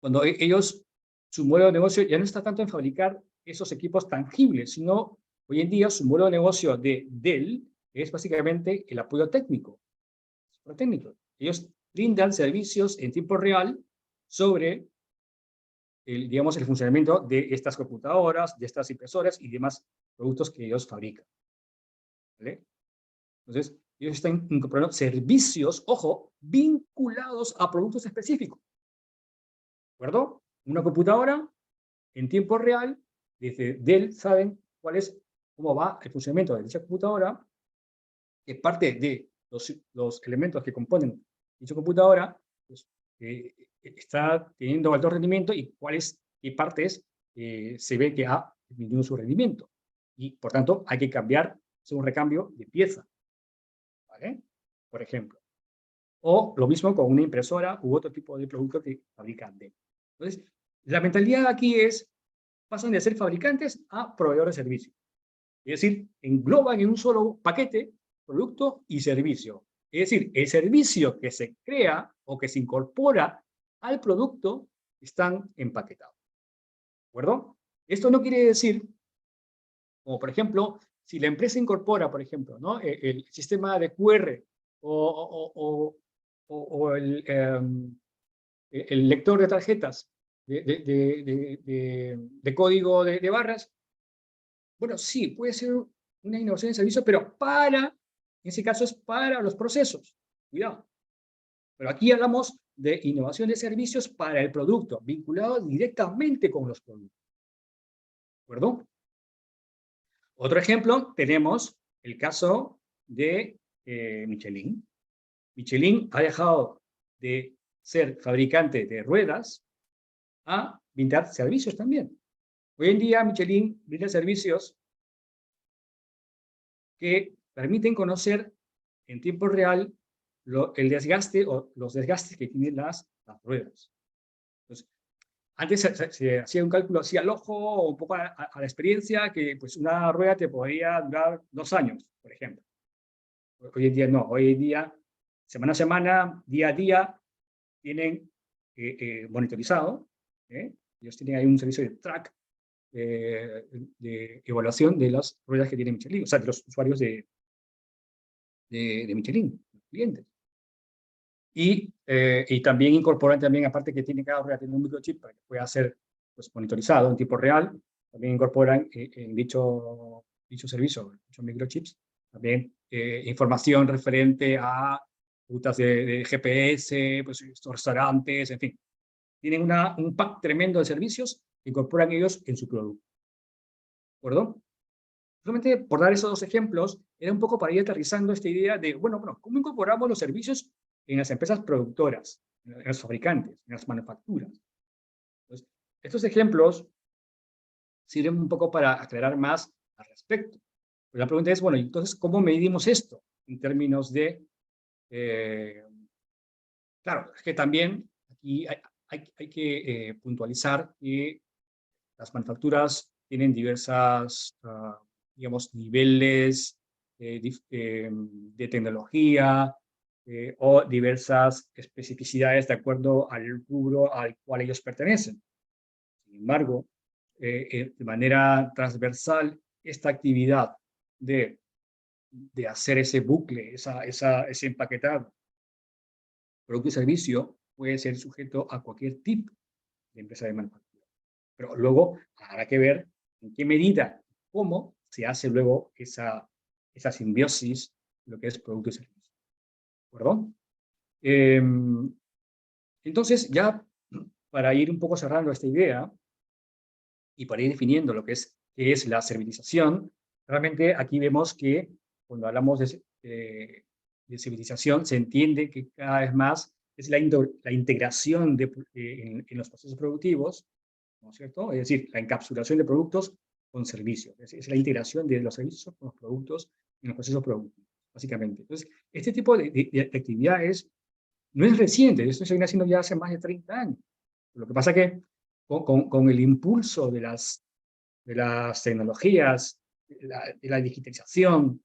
Cuando ellos, su modelo de negocio ya no está tanto en fabricar esos equipos tangibles, sino hoy en día su modelo de negocio de Dell es básicamente el apoyo técnico. Ellos brindan servicios en tiempo real sobre digamos, el funcionamiento de estas computadoras, de estas impresoras y demás productos que ellos fabrican. ¿Vale? Entonces, ellos están incorporando servicios, ojo, vinculados a productos específicos. ¿De acuerdo? Una computadora en tiempo real, desde Dell saben cómo va el funcionamiento de dicha computadora, que parte de los elementos que componen dicha computadora, pues, está teniendo alto rendimiento y qué partes se ve que ha disminuido su rendimiento. Y, por tanto, hay que hacer un recambio de pieza. ¿Vale? Por ejemplo. O lo mismo con una impresora u otro tipo de producto que fabrican Dell. Entonces, la mentalidad aquí pasan de ser fabricantes a proveedores de servicios. Es decir, engloban en un solo paquete producto y servicio. Es decir, el servicio que se crea o que se incorpora al producto están empaquetados. ¿De acuerdo? Esto no quiere decir, como por ejemplo, si la empresa incorpora, por ejemplo, ¿no?, el sistema de QR o el lector de tarjetas de código de barras, bueno, sí, puede ser una innovación de servicio, pero en ese caso es para los procesos. Cuidado. Pero aquí hablamos de innovación de servicios para el producto, vinculado directamente con los productos. ¿De acuerdo? Otro ejemplo, tenemos el caso de Michelin. Michelin ha dejado de ser fabricante de ruedas a brindar servicios también. Hoy en día Michelin brinda servicios que permiten conocer en tiempo real el desgaste o los desgastes que tienen las ruedas. Entonces, antes se hacía un cálculo así al ojo o un poco a la experiencia, que pues una rueda te podría durar 2 años, por ejemplo. Hoy en día no, hoy en día, semana a semana, día a día, tienen monitorizado, ellos tienen ahí un servicio de track, de evaluación de las ruedas que tiene Michelin, o sea, de los usuarios de Michelin, los clientes. Y también incorporan también, aparte que tiene cada rueda tiene un microchip para que pueda ser pues, monitorizado en tiempo real, también incorporan en dicho servicio, dichos microchips, también información referente a rutas de GPS, pues, estos restaurantes, en fin. Tienen un pack tremendo de servicios que incorporan ellos en su producto. ¿De acuerdo? Solamente por dar esos 2 ejemplos, era un poco para ir aterrizando esta idea de, bueno, ¿cómo incorporamos los servicios en las empresas productoras, en los fabricantes, en las manufacturas? Entonces, estos ejemplos sirven un poco para aclarar más al respecto. Pero la pregunta es, bueno, entonces, ¿cómo medimos esto? En términos de, claro, es que también aquí hay que puntualizar que las manufacturas tienen diversas, digamos, niveles de tecnología o diversas especificidades de acuerdo al rubro al cual ellos pertenecen. Sin embargo, de manera transversal, esta actividad de hacer ese bucle, ese empaquetado, producto y servicio, puede ser sujeto a cualquier tipo de empresa de manufactura. Pero luego habrá que ver en qué medida, cómo se hace luego esa simbiosis, lo que es producto y servicio. ¿De acuerdo? Entonces, ya para ir un poco cerrando esta idea y para ir definiendo lo que es la servitización, realmente aquí vemos que cuando hablamos de servitización se entiende que cada vez más es la integración en los procesos productivos, ¿no es cierto? Es decir, la encapsulación de productos con servicios. Es la integración de los servicios con los productos en los procesos productivos, básicamente. Entonces, este tipo de actividades no es reciente, esto se viene haciendo ya hace más de 30 años. Lo que pasa es que con el impulso de las tecnologías, de la digitalización,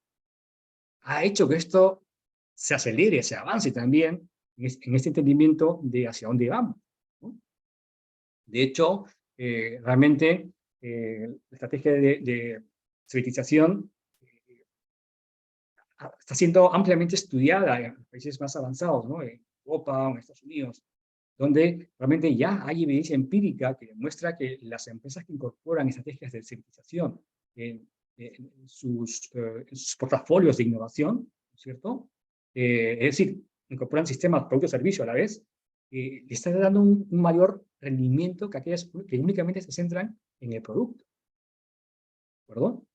ha hecho que esto se acelere, se avance también en este entendimiento de hacia dónde vamos, ¿no? De hecho, realmente la estrategia de servitización está siendo ampliamente estudiada en los países más avanzados, ¿no? En Europa o en Estados Unidos, donde realmente ya hay evidencia empírica que demuestra que las empresas que incorporan estrategias de servitización en sus portafolios de innovación, ¿no es cierto? Es decir, incorporan sistemas, productos, servicios a la vez, le están dando un mayor rendimiento que aquellas que únicamente se centran en el producto, ¿de acuerdo?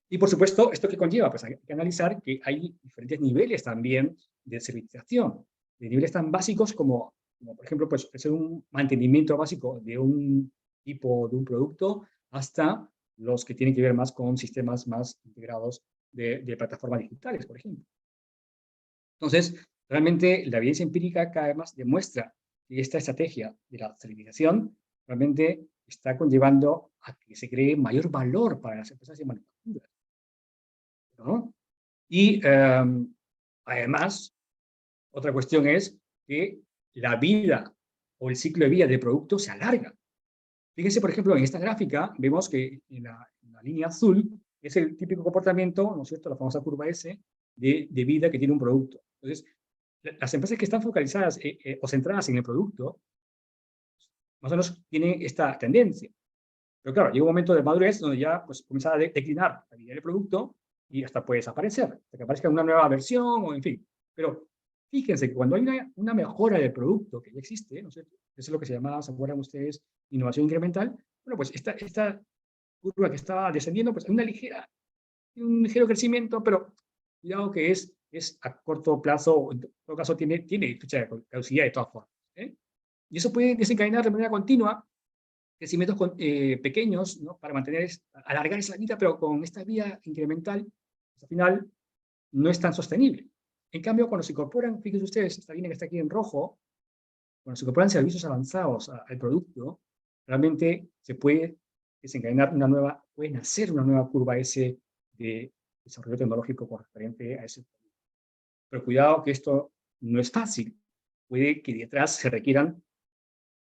Y por supuesto, ¿esto qué conlleva? Pues hay que analizar que hay diferentes niveles también de servitización, de niveles tan básicos como por ejemplo, pues hacer un mantenimiento básico de un tipo, de un producto, hasta los que tienen que ver más con sistemas más integrados de plataformas digitales, por ejemplo. Entonces, realmente la evidencia empírica cada vez más demuestra que esta estrategia de la certificación realmente está conllevando a que se cree mayor valor para las empresas de manufactura, ¿no? Y además, otra cuestión es que la vida o el ciclo de vida del producto se alarga. Fíjense, por ejemplo, en esta gráfica vemos que en la línea azul es el típico comportamiento, ¿no es cierto?, la famosa curva S de vida que tiene un producto. Entonces, las empresas que están focalizadas o centradas en el producto, más o menos tienen esta tendencia. Pero claro, llega un momento de madurez donde ya pues, comienza a declinar la vida del producto y hasta puede desaparecer, hasta que aparezca una nueva versión o en fin. Pero fíjense que cuando hay una mejora del producto que ya existe, ¿no es cierto? Eso es lo que se llama, ¿se acuerdan ustedes? Innovación incremental. Bueno, pues esta curva que estaba descendiendo, pues hay un ligero crecimiento, pero cuidado que es a corto plazo, en todo caso tiene fecha de caducidad de todas formas, ¿eh? Y eso puede desencadenar de manera continua crecimientos pequeños, ¿no? Para alargar esa vida, pero con esta vía incremental, pues, al final no es tan sostenible. En cambio, cuando se incorporan, fíjense ustedes, esta línea que está aquí en rojo, cuando se incorporan servicios avanzados al producto, realmente se puede desencadenar puede nacer una nueva curva S de desarrollo tecnológico correspondiente a ese producto. Pero cuidado que esto no es fácil. Puede que detrás se requieran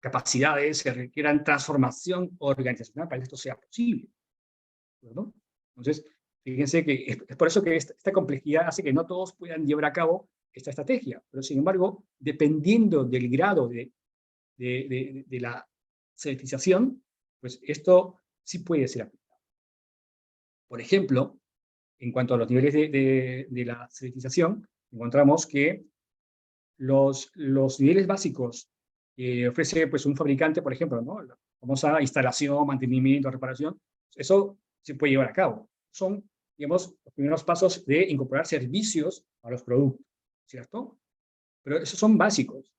capacidades, se requieran transformación organizacional para que esto sea posible, ¿no? Entonces, fíjense que es por eso que esta complejidad hace que no todos puedan llevar a cabo esta estrategia, pero sin embargo, dependiendo del grado de la certificación, pues esto sí puede ser aplicado. Por ejemplo, en cuanto a los niveles de la certificación, encontramos que los niveles básicos que ofrece pues, un fabricante, por ejemplo, ¿no? La famosa instalación, mantenimiento, reparación, eso se puede llevar a cabo. Son, digamos, los primeros pasos de incorporar servicios a los productos, ¿cierto? Pero esos son básicos.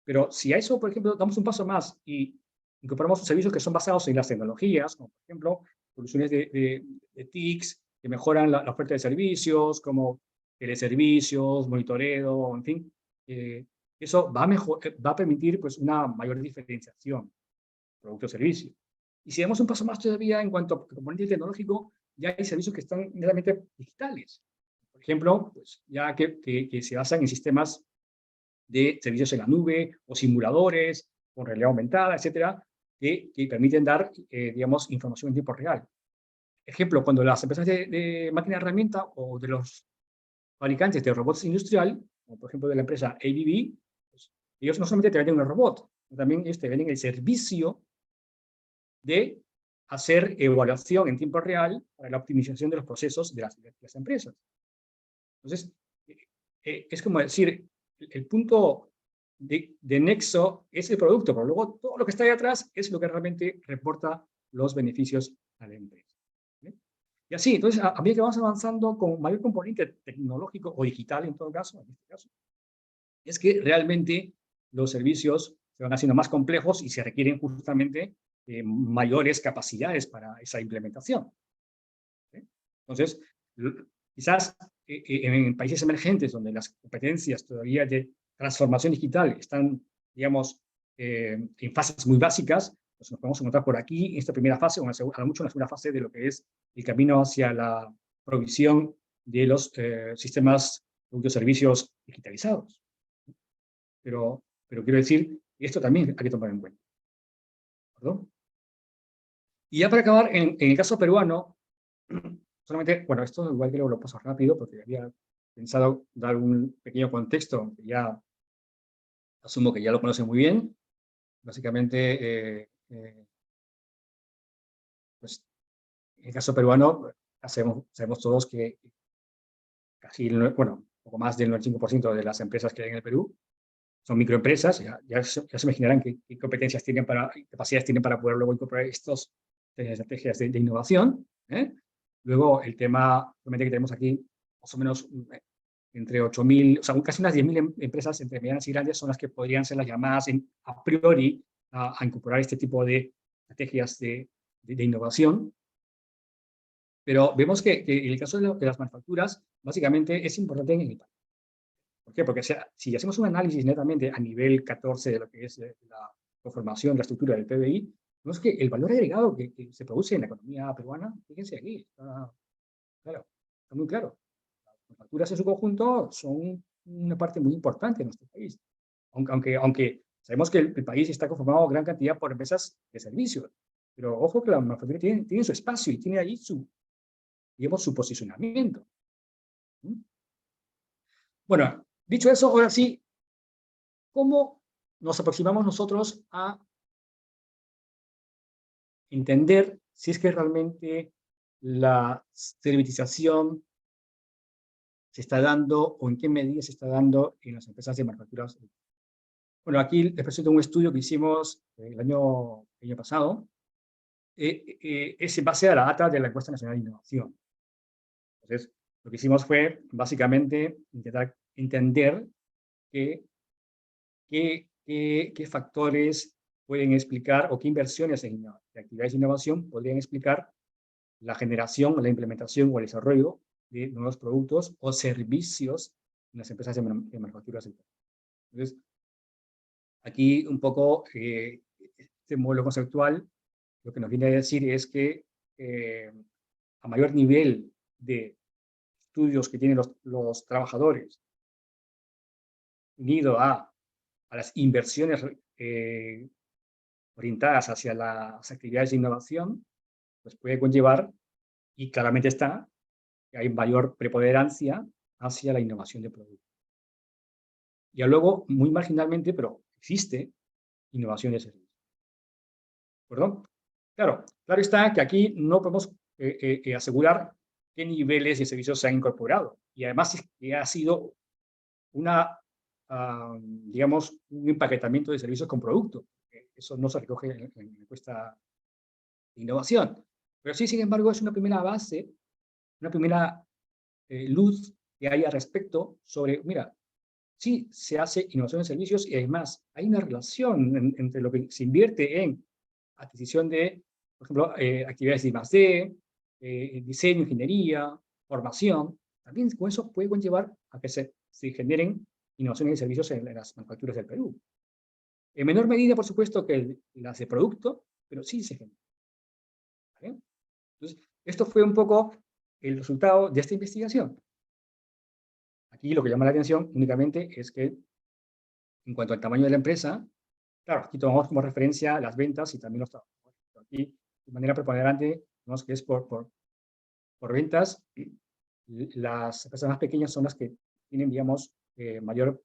Pero si a eso, por ejemplo, damos un paso más y incorporamos servicios que son basados en las tecnologías, como por ejemplo, soluciones de TICs que mejoran la oferta de servicios, como teleservicios, monitoreo, en fin, eso va a permitir pues, una mayor diferenciación producto-servicio. Y si damos un paso más todavía en cuanto a componente tecnológico, ya hay servicios que están netamente digitales. Por ejemplo, pues, ya que se basan en sistemas de servicios en la nube o simuladores con realidad aumentada, etcétera, que permiten dar, digamos, información en tiempo real. Ejemplo, cuando las empresas de máquina de herramienta o de los fabricantes de robots industrial, como por ejemplo de la empresa ABB, pues, ellos no solamente te venden un robot, también ellos te venden el servicio de hacer evaluación en tiempo real para la optimización de los procesos de las empresas. Entonces, es como decir, el punto de nexo es el producto, pero luego todo lo que está ahí atrás es lo que realmente reporta los beneficios a la empresa. ¿Sí? Y así, entonces, a medida que vamos avanzando con mayor componente tecnológico o digital, en todo caso, en este caso, es que realmente los servicios se van haciendo más complejos y se requieren justamente mayores capacidades para esa implementación. ¿Sí? Entonces, quizás en países emergentes donde las competencias todavía de transformación digital están, digamos, en fases muy básicas, pues nos podemos encontrar por aquí en esta primera fase, o a lo mucho en la segunda fase de lo que es el camino hacia la provisión de los sistemas, productos y servicios digitalizados. Pero quiero decir, esto también hay que tomar en cuenta. ¿Perdón? Y ya para acabar, en el caso peruano, solamente, bueno, esto igual creo que lo paso rápido porque había pensado dar un pequeño contexto, que ya asumo que ya lo conocen muy bien. Básicamente, pues, en el caso peruano, sabemos todos que casi, bueno, un poco más del 95% de las empresas que hay en el Perú son microempresas. Ya se imaginarán qué competencias tienen capacidades tienen para poder luego incorporar estas estrategias de innovación. Luego, el tema, realmente que tenemos aquí, más o menos entre 8.000, o sea, casi unas 10.000 empresas entre medianas y grandes son las que podrían ser las llamadas a priori a incorporar este tipo de estrategias de innovación. Pero vemos que en el caso de las manufacturas, básicamente es importante en el país. ¿Por qué? Porque si hacemos un análisis netamente a nivel 14 de lo que es la conformación, la estructura del PBI, vemos que el valor agregado que se produce en la economía peruana, fíjense aquí, está claro, está muy claro. Las manufacturas en su conjunto son una parte muy importante de nuestro país. Aunque sabemos que el país está conformado en gran cantidad por empresas de servicios, pero ojo que la manufactura tiene su espacio y tiene ahí digamos, su posicionamiento. Bueno, dicho eso, ahora sí, ¿cómo nos aproximamos nosotros a entender si es que realmente la servitización se está dando o en qué medida se está dando en las empresas de manufacturas? Bueno, aquí les presento un estudio que hicimos el año pasado. Es en base a la data de la Encuesta Nacional de Innovación. Entonces, lo que hicimos fue básicamente intentar entender qué factores pueden explicar o qué inversiones en actividades de innovación podrían explicar la generación, la implementación o el desarrollo de nuevos productos o servicios en las empresas de manufacturas. Entonces, aquí un poco este modelo conceptual lo que nos viene a decir es que a mayor nivel de estudios que tienen los trabajadores unido a las inversiones orientadas hacia las actividades de innovación, pues puede conllevar, y claramente está, que hay mayor preponderancia hacia la innovación de productos. Y luego, muy marginalmente, pero existe innovación de servicios. ¿Perdón? Claro está que aquí no podemos asegurar qué niveles de servicios se han incorporado. Y además que ha sido digamos, un empaquetamiento de servicios con producto. Eso no se recoge en la encuesta de innovación. Pero sí, sin embargo, es una primera base, una primera luz que hay al respecto sobre, mira, sí se hace innovación de servicios y además hay una relación entre lo que se invierte en adquisición de, por ejemplo, actividades de I+D, diseño, ingeniería, formación. También con eso puede conllevar a que se generen innovaciones de servicios en las manufacturas del Perú. En menor medida, por supuesto, que las de producto, pero sí se generan. ¿Vale? Entonces, esto fue un poco el resultado de esta investigación. Aquí lo que llama la atención únicamente es que, en cuanto al tamaño de la empresa, claro, aquí tomamos como referencia las ventas y también los trabajadores. Aquí, de manera preponderante, vemos que es por ventas. Las empresas más pequeñas son las que tienen, digamos, mayor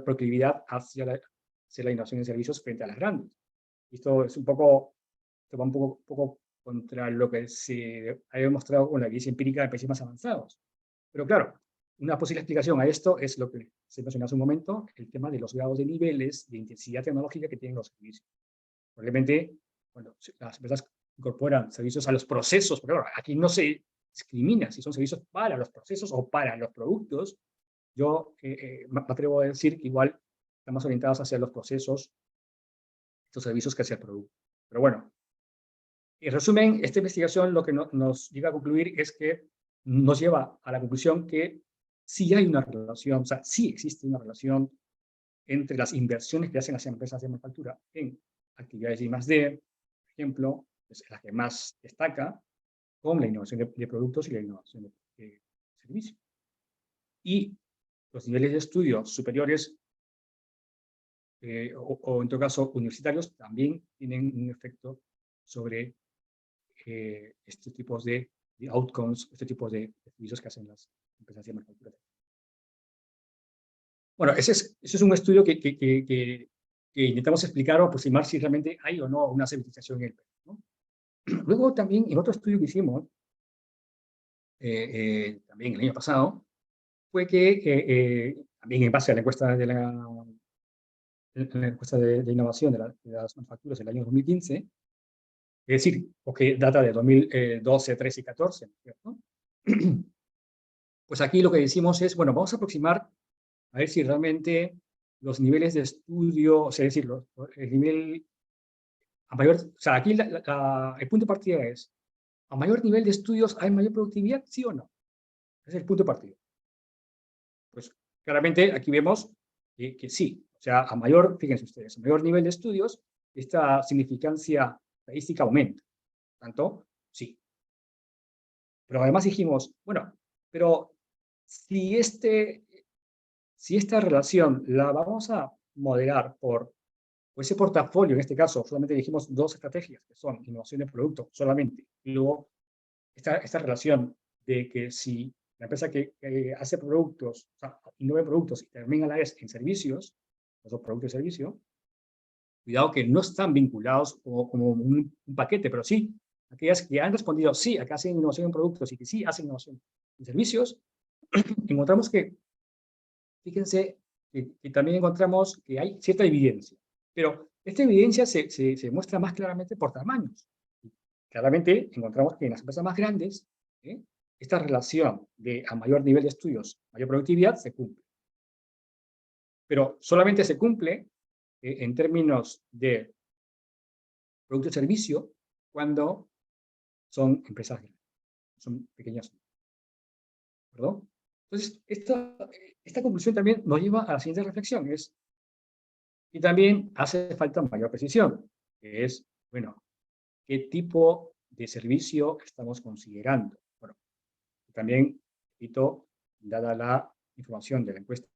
proclividad hacia la innovación de servicios frente a las grandes. Esto va un poco contra lo que se ha demostrado con la evidencia empírica de países más avanzados. Pero claro, una posible explicación a esto es lo que se mencionó hace un momento, el tema de los grados de niveles de intensidad tecnológica que tienen los servicios. Probablemente, cuando las empresas incorporan servicios a los procesos, porque claro, aquí no se discrimina si son servicios para los procesos o para los productos. Yo me atrevo a decir que igual están más orientados hacia los procesos estos servicios que hace el producto. Pero bueno, en resumen, esta investigación lo que nos llega a concluir es que nos lleva a la conclusión que sí hay una relación, o sea, sí existe una relación entre las inversiones que hacen las empresas de manufactura en actividades de I+D, por ejemplo, es la que más destaca, con la innovación de productos y la innovación de servicios. Y los niveles de estudios superiores, o en todo caso universitarios, también tienen un efecto sobre estos tipos de outcomes, este tipo de servicios que hacen las empresas de manufactura. Bueno, ese es un estudio que intentamos explicar o aproximar si realmente hay o no una certificación en el Perú, ¿no? Luego también, en otro estudio que hicimos, también el año pasado, fue que, también en base a la encuesta de innovación de las manufacturas del año 2015, es decir, porque data de 2012, 13 y 14, ¿no es cierto? Pues aquí lo que decimos es, bueno, vamos a aproximar a ver si realmente los niveles de estudio, o sea, es decir, el nivel a mayor, o sea, aquí el punto de partida es, a mayor nivel de estudios hay mayor productividad, ¿sí o no? Ese es el punto de partida. Pues claramente aquí vemos que sí, o sea, a mayor, fíjense ustedes, a mayor nivel de estudios, esta significancia estadística aumenta. Tanto, sí. Pero además dijimos, bueno, pero si, si esta relación la vamos a modelar por ese portafolio, en este caso, solamente dijimos dos estrategias, que son innovación de producto solamente, y luego esta relación de que si la empresa que hace productos, o sea, innova productos y termina a la vez en servicios, los productos y servicios, cuidado que no están vinculados como un paquete, pero sí, aquellas que han respondido sí, acá hacen innovación en productos y que sí hacen innovación en servicios, encontramos que, fíjense, que también encontramos que hay cierta evidencia, pero esta evidencia se muestra más claramente por tamaños. Claramente encontramos que en las empresas más grandes, esta relación de a mayor nivel de estudios, mayor productividad, se cumple. Pero solamente se cumple en términos de producto y servicio cuando son empresas grandes, son pequeñas. ¿Perdón? Entonces, esta conclusión también nos lleva a la siguiente reflexión, y también hace falta mayor precisión, que es, bueno, ¿qué tipo de servicio estamos considerando? Bueno, también, repito, dada la información de la encuesta,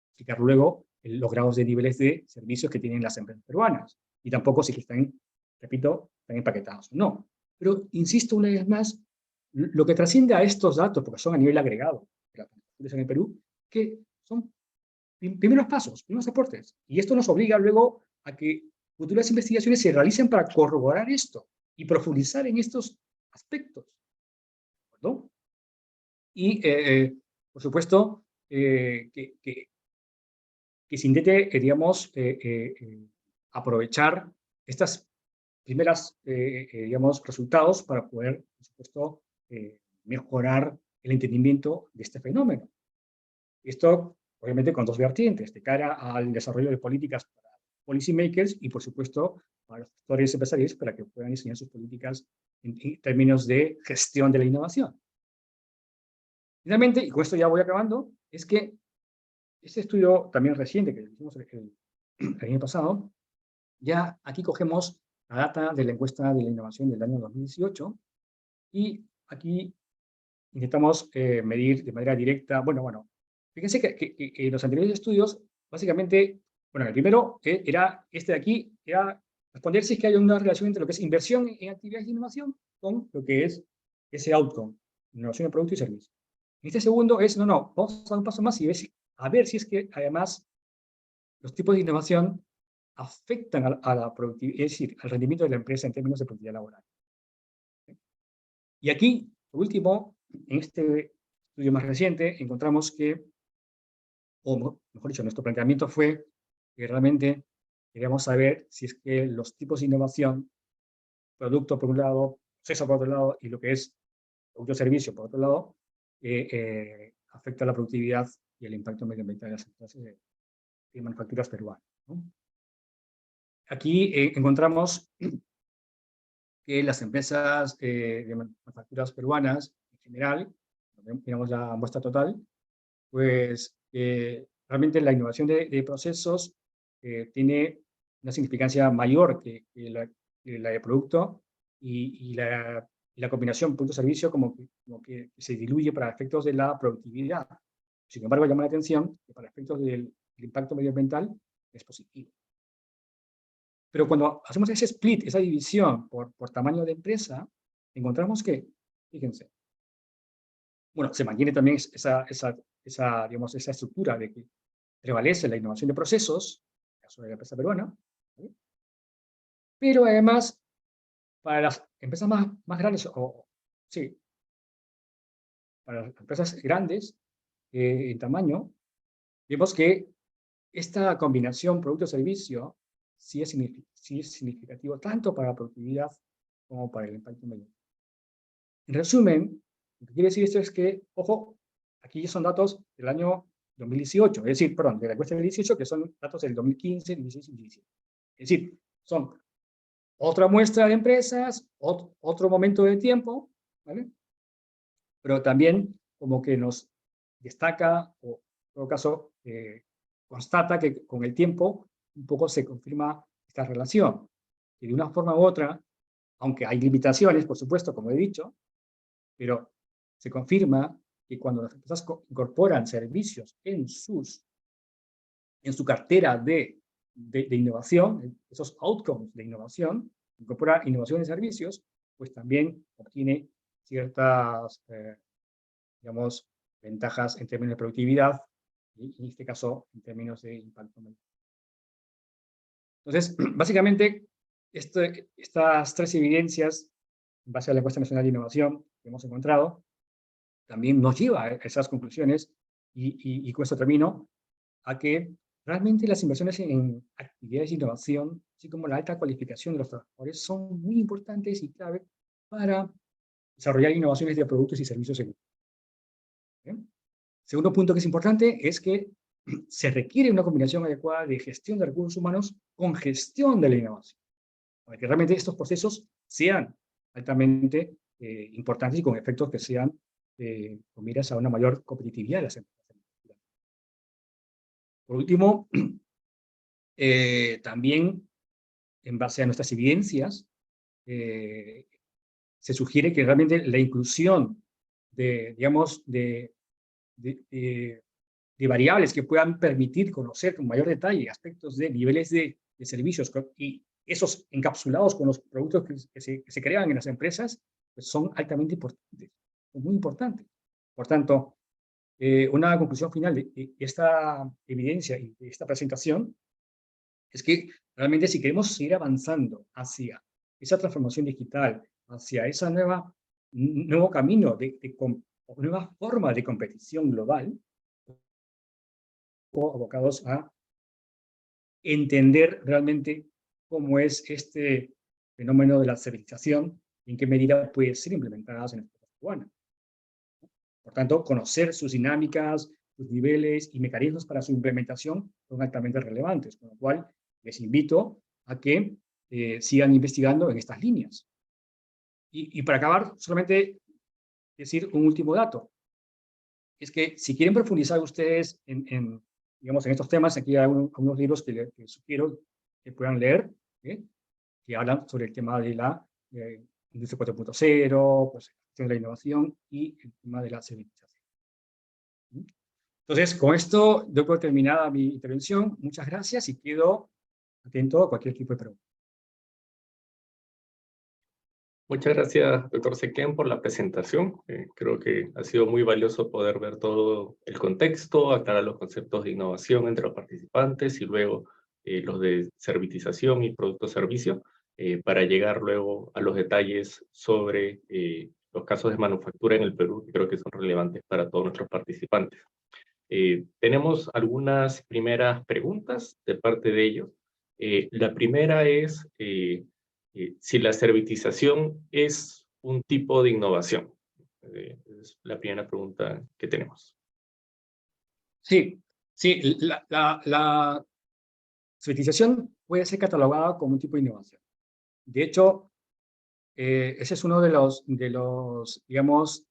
explicar luego los grados de niveles de servicios que tienen las empresas peruanas, y tampoco si están, repito, están empaquetados o no. Pero, insisto una vez más, lo que trasciende a estos datos, porque son a nivel agregado de las manufacturas en el Perú, que son primeros pasos, primeros aportes. Y esto nos obliga luego a que futuras investigaciones se realicen para corroborar esto y profundizar en estos aspectos, ¿no? Y, por supuesto, que se intente, digamos, aprovechar estas primeras, digamos, resultados para poder, por supuesto, mejorar el entendimiento de este fenómeno. Esto, obviamente, con dos vertientes, de cara al desarrollo de políticas para policy makers y, por supuesto, para los sectores empresariales para que puedan diseñar sus políticas en términos de gestión de la innovación. Finalmente, y con esto ya voy acabando, es que este estudio también reciente que hicimos el año pasado, ya aquí cogemos la data de la encuesta de la innovación del año 2018 y aquí intentamos medir de manera directa, bueno, fíjense que los anteriores estudios, básicamente, bueno, el primero era este de aquí, era responder si es que hay una relación entre lo que es inversión en actividades de innovación con lo que es ese outcome, innovación de producto y servicio. En este segundo es, no, vamos a dar un paso más y a ver si es que además los tipos de innovación afectan a la productividad, es decir, al rendimiento de la empresa en términos de productividad laboral. Y aquí, por último, en este estudio más reciente, encontramos que, o mejor dicho, nuestro planteamiento fue que realmente queríamos saber si es que los tipos de innovación, producto por un lado, proceso por otro lado, y lo que es producto-servicio por otro lado, afecta la productividad y el impacto medioambiental de las empresas de manufacturas peruanas, ¿no? aquí encontramos que las empresas de manufacturas peruanas, en general, miramos la muestra total, pues realmente la innovación de procesos tiene una significancia mayor que la de producto y la combinación producto-servicio como que se diluye para efectos de la productividad. Sin embargo, llama la atención que para efectos del impacto medioambiental es positivo. Pero cuando hacemos ese split, esa división por tamaño de empresa, encontramos que, fíjense, bueno, se mantiene también digamos, esa estructura de que prevalece la innovación de procesos, en el caso de la empresa peruana, ¿sí? Pero además, para las empresas más grandes, sí, para las empresas grandes en tamaño, vemos que esta combinación producto-servicio sí es significativo tanto para la productividad como para el impacto medioambiental. En resumen, lo que quiere decir esto es que, ojo, aquí son datos del año 2018, es decir, perdón, de la encuesta del 18, que son datos del 2015, 16 y 17. Es decir, son otra muestra de empresas, otro momento de tiempo, ¿vale? Pero también como que nos destaca, o en todo caso, constata que con el tiempo un poco se confirma esta relación. Y de una forma u otra, aunque hay limitaciones, por supuesto, como he dicho, pero se confirma que cuando las empresas incorporan servicios en su cartera de innovación, esos outcomes de innovación, incorpora innovación en servicios, pues también obtiene ciertas, digamos, ventajas en términos de productividad y en este caso en términos de impacto ambiental. Entonces, básicamente, estas tres evidencias, en base a la encuesta nacional de innovación que hemos encontrado, también nos lleva a esas conclusiones y con esto termino, a que realmente las inversiones en actividades de innovación, así como la alta cualificación de los trabajadores, son muy importantes y clave para desarrollar innovaciones de productos y servicios seguros. ¿Bien? Segundo punto que es importante es que se requiere una combinación adecuada de gestión de recursos humanos con gestión de la innovación, para que realmente estos procesos sean altamente importantes y con efectos que sean con miras a una mayor competitividad de las empresas. Por último, también en base a nuestras evidencias, se sugiere que realmente la inclusión digamos, de variables que puedan permitir conocer con mayor detalle aspectos de niveles de servicios y esos encapsulados con los productos que se crean en las empresas, pues son altamente importantes, son muy importantes. Por tanto, una conclusión final de esta evidencia y de esta presentación es que realmente si queremos seguir avanzando hacia esa transformación digital, hacia ese nuevo camino o nueva forma de competición global, o abocados a entender realmente cómo es este fenómeno de la civilización y en qué medida puede ser implementada en el sector cubano. Por tanto, conocer sus dinámicas, sus niveles y mecanismos para su implementación son altamente relevantes, con lo cual les invito a que sigan investigando en estas líneas. Y para acabar, solamente decir un último dato. Es que si quieren profundizar ustedes digamos, en estos temas, aquí hay algunos libros que les sugiero que puedan leer, que hablan sobre el tema de la industria 4.0, pues, de la innovación y el tema de la civilización. Entonces, con esto doy por terminada mi intervención. Muchas gracias y quedo atento a cualquier tipo de pregunta. Muchas gracias, doctor Sequén, por la presentación. Creo que ha sido muy valioso poder ver todo el contexto, aclarar los conceptos de innovación entre los participantes y luego los de servitización y producto-servicio, para llegar luego a los detalles sobre los casos de manufactura en el Perú, que creo que son relevantes para todos nuestros participantes. Tenemos algunas primeras preguntas de parte de ellos. La primera es si la servitización es un tipo de innovación. Es la primera pregunta que tenemos. Sí, sí, la servitización puede ser catalogada como un tipo de innovación. De hecho, ese es uno de los, digamos,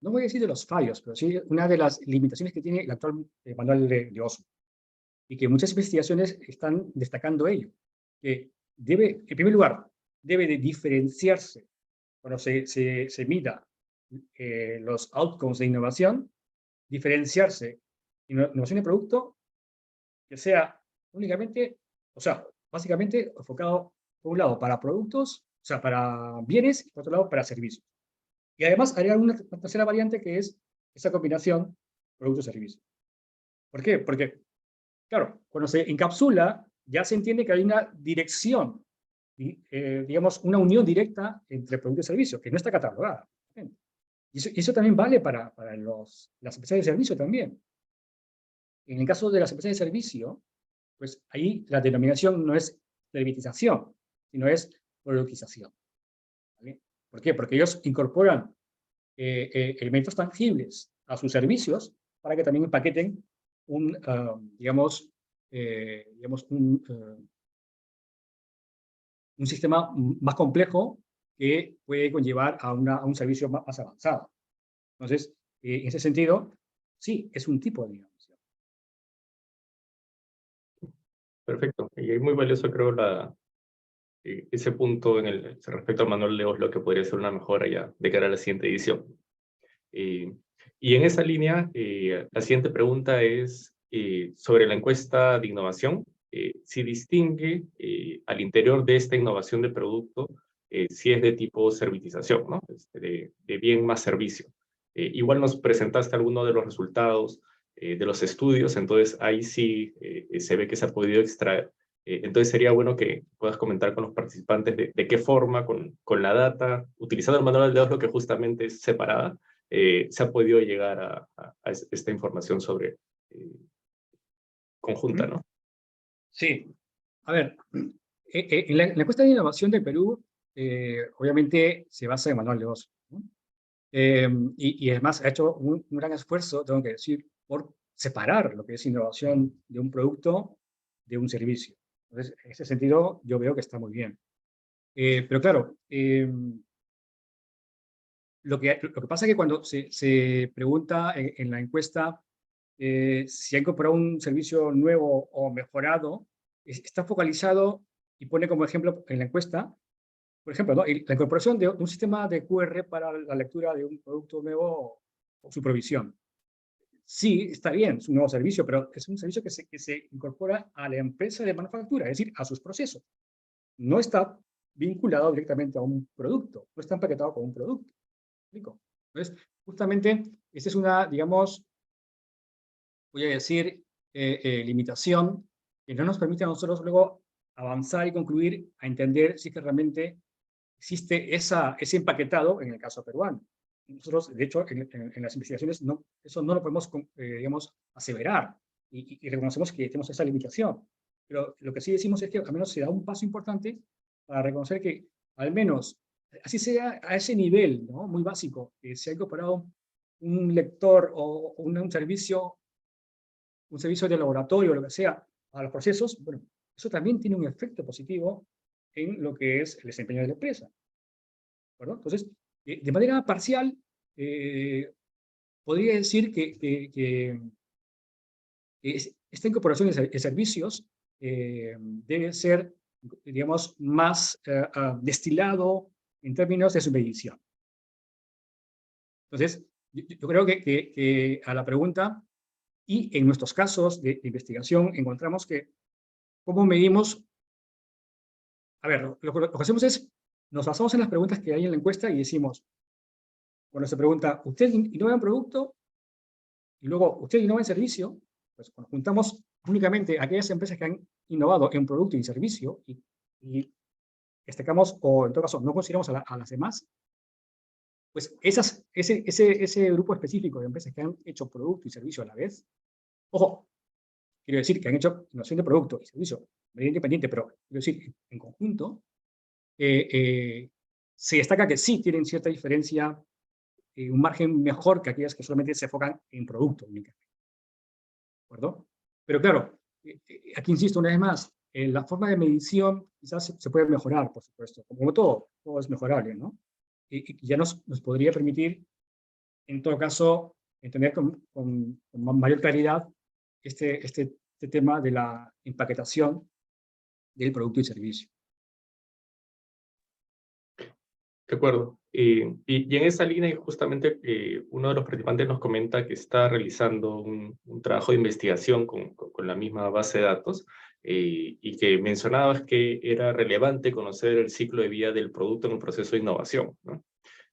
no voy a decir de los fallos, pero sí una de las limitaciones que tiene el actual manual de Oslo. Y que muchas investigaciones están destacando ello. Que debe, en primer lugar, debe de diferenciarse cuando se mida los outcomes de innovación, diferenciarse innovación de producto que sea únicamente, o sea, básicamente enfocado, por un lado, para productos, o sea, para bienes, y por otro lado, para servicios. Y además, agregar una tercera variante que es esa combinación producto-servicio. ¿Por qué? Porque, claro, cuando se encapsula, ya se entiende que hay una dirección, digamos, una unión directa entre producto y servicio, que no está catalogada. Y eso también vale para las empresas de servicio también. En el caso de las empresas de servicio, pues ahí la denominación no es servitización, sino es productización. ¿Vale? ¿Por qué? Porque ellos incorporan elementos tangibles a sus servicios para que también empaqueten digamos, un sistema más complejo que puede conllevar a un servicio más avanzado. Entonces, en ese sentido, sí, es un tipo de innovación. Perfecto. Y es muy valioso, creo, ese punto respecto al manual de Oslo, que podría ser una mejora ya de cara a la siguiente edición. Y en esa línea, la siguiente pregunta es sobre la encuesta de innovación. Si distingue al interior de esta innovación de producto, si es de tipo servitización, ¿no? De bien más servicio. Igual nos presentaste algunos de los resultados de los estudios, entonces ahí sí se ve que se ha podido extraer. Entonces sería bueno que puedas comentar con los participantes de qué forma, con la data, utilizando el manual de Oslo que justamente es separada, se ha podido llegar a esta información sobre conjunta, ¿no? Sí. A ver, en la encuesta de innovación del Perú, obviamente se basa en el manual de Oslo, ¿no? Y además ha hecho un gran esfuerzo, tengo que decir, por separar lo que es innovación de un producto de un servicio. Entonces, en ese sentido, yo veo que está muy bien. Pero claro, lo que pasa es que cuando se pregunta en la encuesta si ha incorporado un servicio nuevo o mejorado, está focalizado y pone como ejemplo en la encuesta, por ejemplo, ¿no? La incorporación de un sistema de QR para la lectura de un producto nuevo o su provisión. Sí, está bien, es un nuevo servicio, pero es un servicio que se incorpora a la empresa de manufactura, es decir, a sus procesos. No está vinculado directamente a un producto, no está empaquetado con un producto. ¿Me explico? Entonces, justamente, esta es una, digamos, voy a decir, limitación que no nos permite a nosotros luego avanzar y concluir a entender si es que realmente existe ese empaquetado en el caso peruano. Nosotros, de hecho, en las investigaciones eso no lo podemos, digamos, aseverar y reconocemos que tenemos esa limitación. Pero lo que sí decimos es que al menos se da un paso importante para reconocer que al menos, así sea a ese nivel, ¿no? Muy básico, que se ha incorporado un lector o un servicio de laboratorio o lo que sea a los procesos, bueno, eso también tiene un efecto positivo en lo que es el desempeño de la empresa. ¿Verdad? Entonces, de manera parcial, podría decir que esta incorporación de servicios debe ser, digamos, más destilado en términos de su medición. Entonces, yo creo que a la pregunta, y en nuestros casos de investigación, encontramos que cómo medimos, a ver, lo que hacemos es, nos basamos en las preguntas que hay en la encuesta y decimos, cuando se pregunta, ¿usted innova en producto? Y luego, ¿usted innova en servicio? Pues cuando juntamos únicamente aquellas empresas que han innovado en producto y servicio y destacamos, o en todo caso no consideramos a las demás, pues ese grupo específico de empresas que han hecho producto y servicio a la vez, ojo, quiero decir que han hecho innovación de producto y servicio de manera independiente, pero quiero decir, en conjunto, se destaca que sí tienen cierta diferencia, un margen mejor que aquellas que solamente se enfocan en producto únicamente. ¿De acuerdo? Pero claro, aquí insisto una vez más, la forma de medición quizás se puede mejorar, por supuesto, como todo es mejorable, ¿no? Y ya nos podría permitir, en todo caso, entender con mayor claridad este tema de la empaquetación del producto y servicio. De acuerdo. Y en esa línea, justamente, uno de los participantes nos comenta que está realizando un trabajo de investigación con la misma base de datos, y que mencionabas que era relevante conocer el ciclo de vida del producto en el proceso de innovación, ¿no?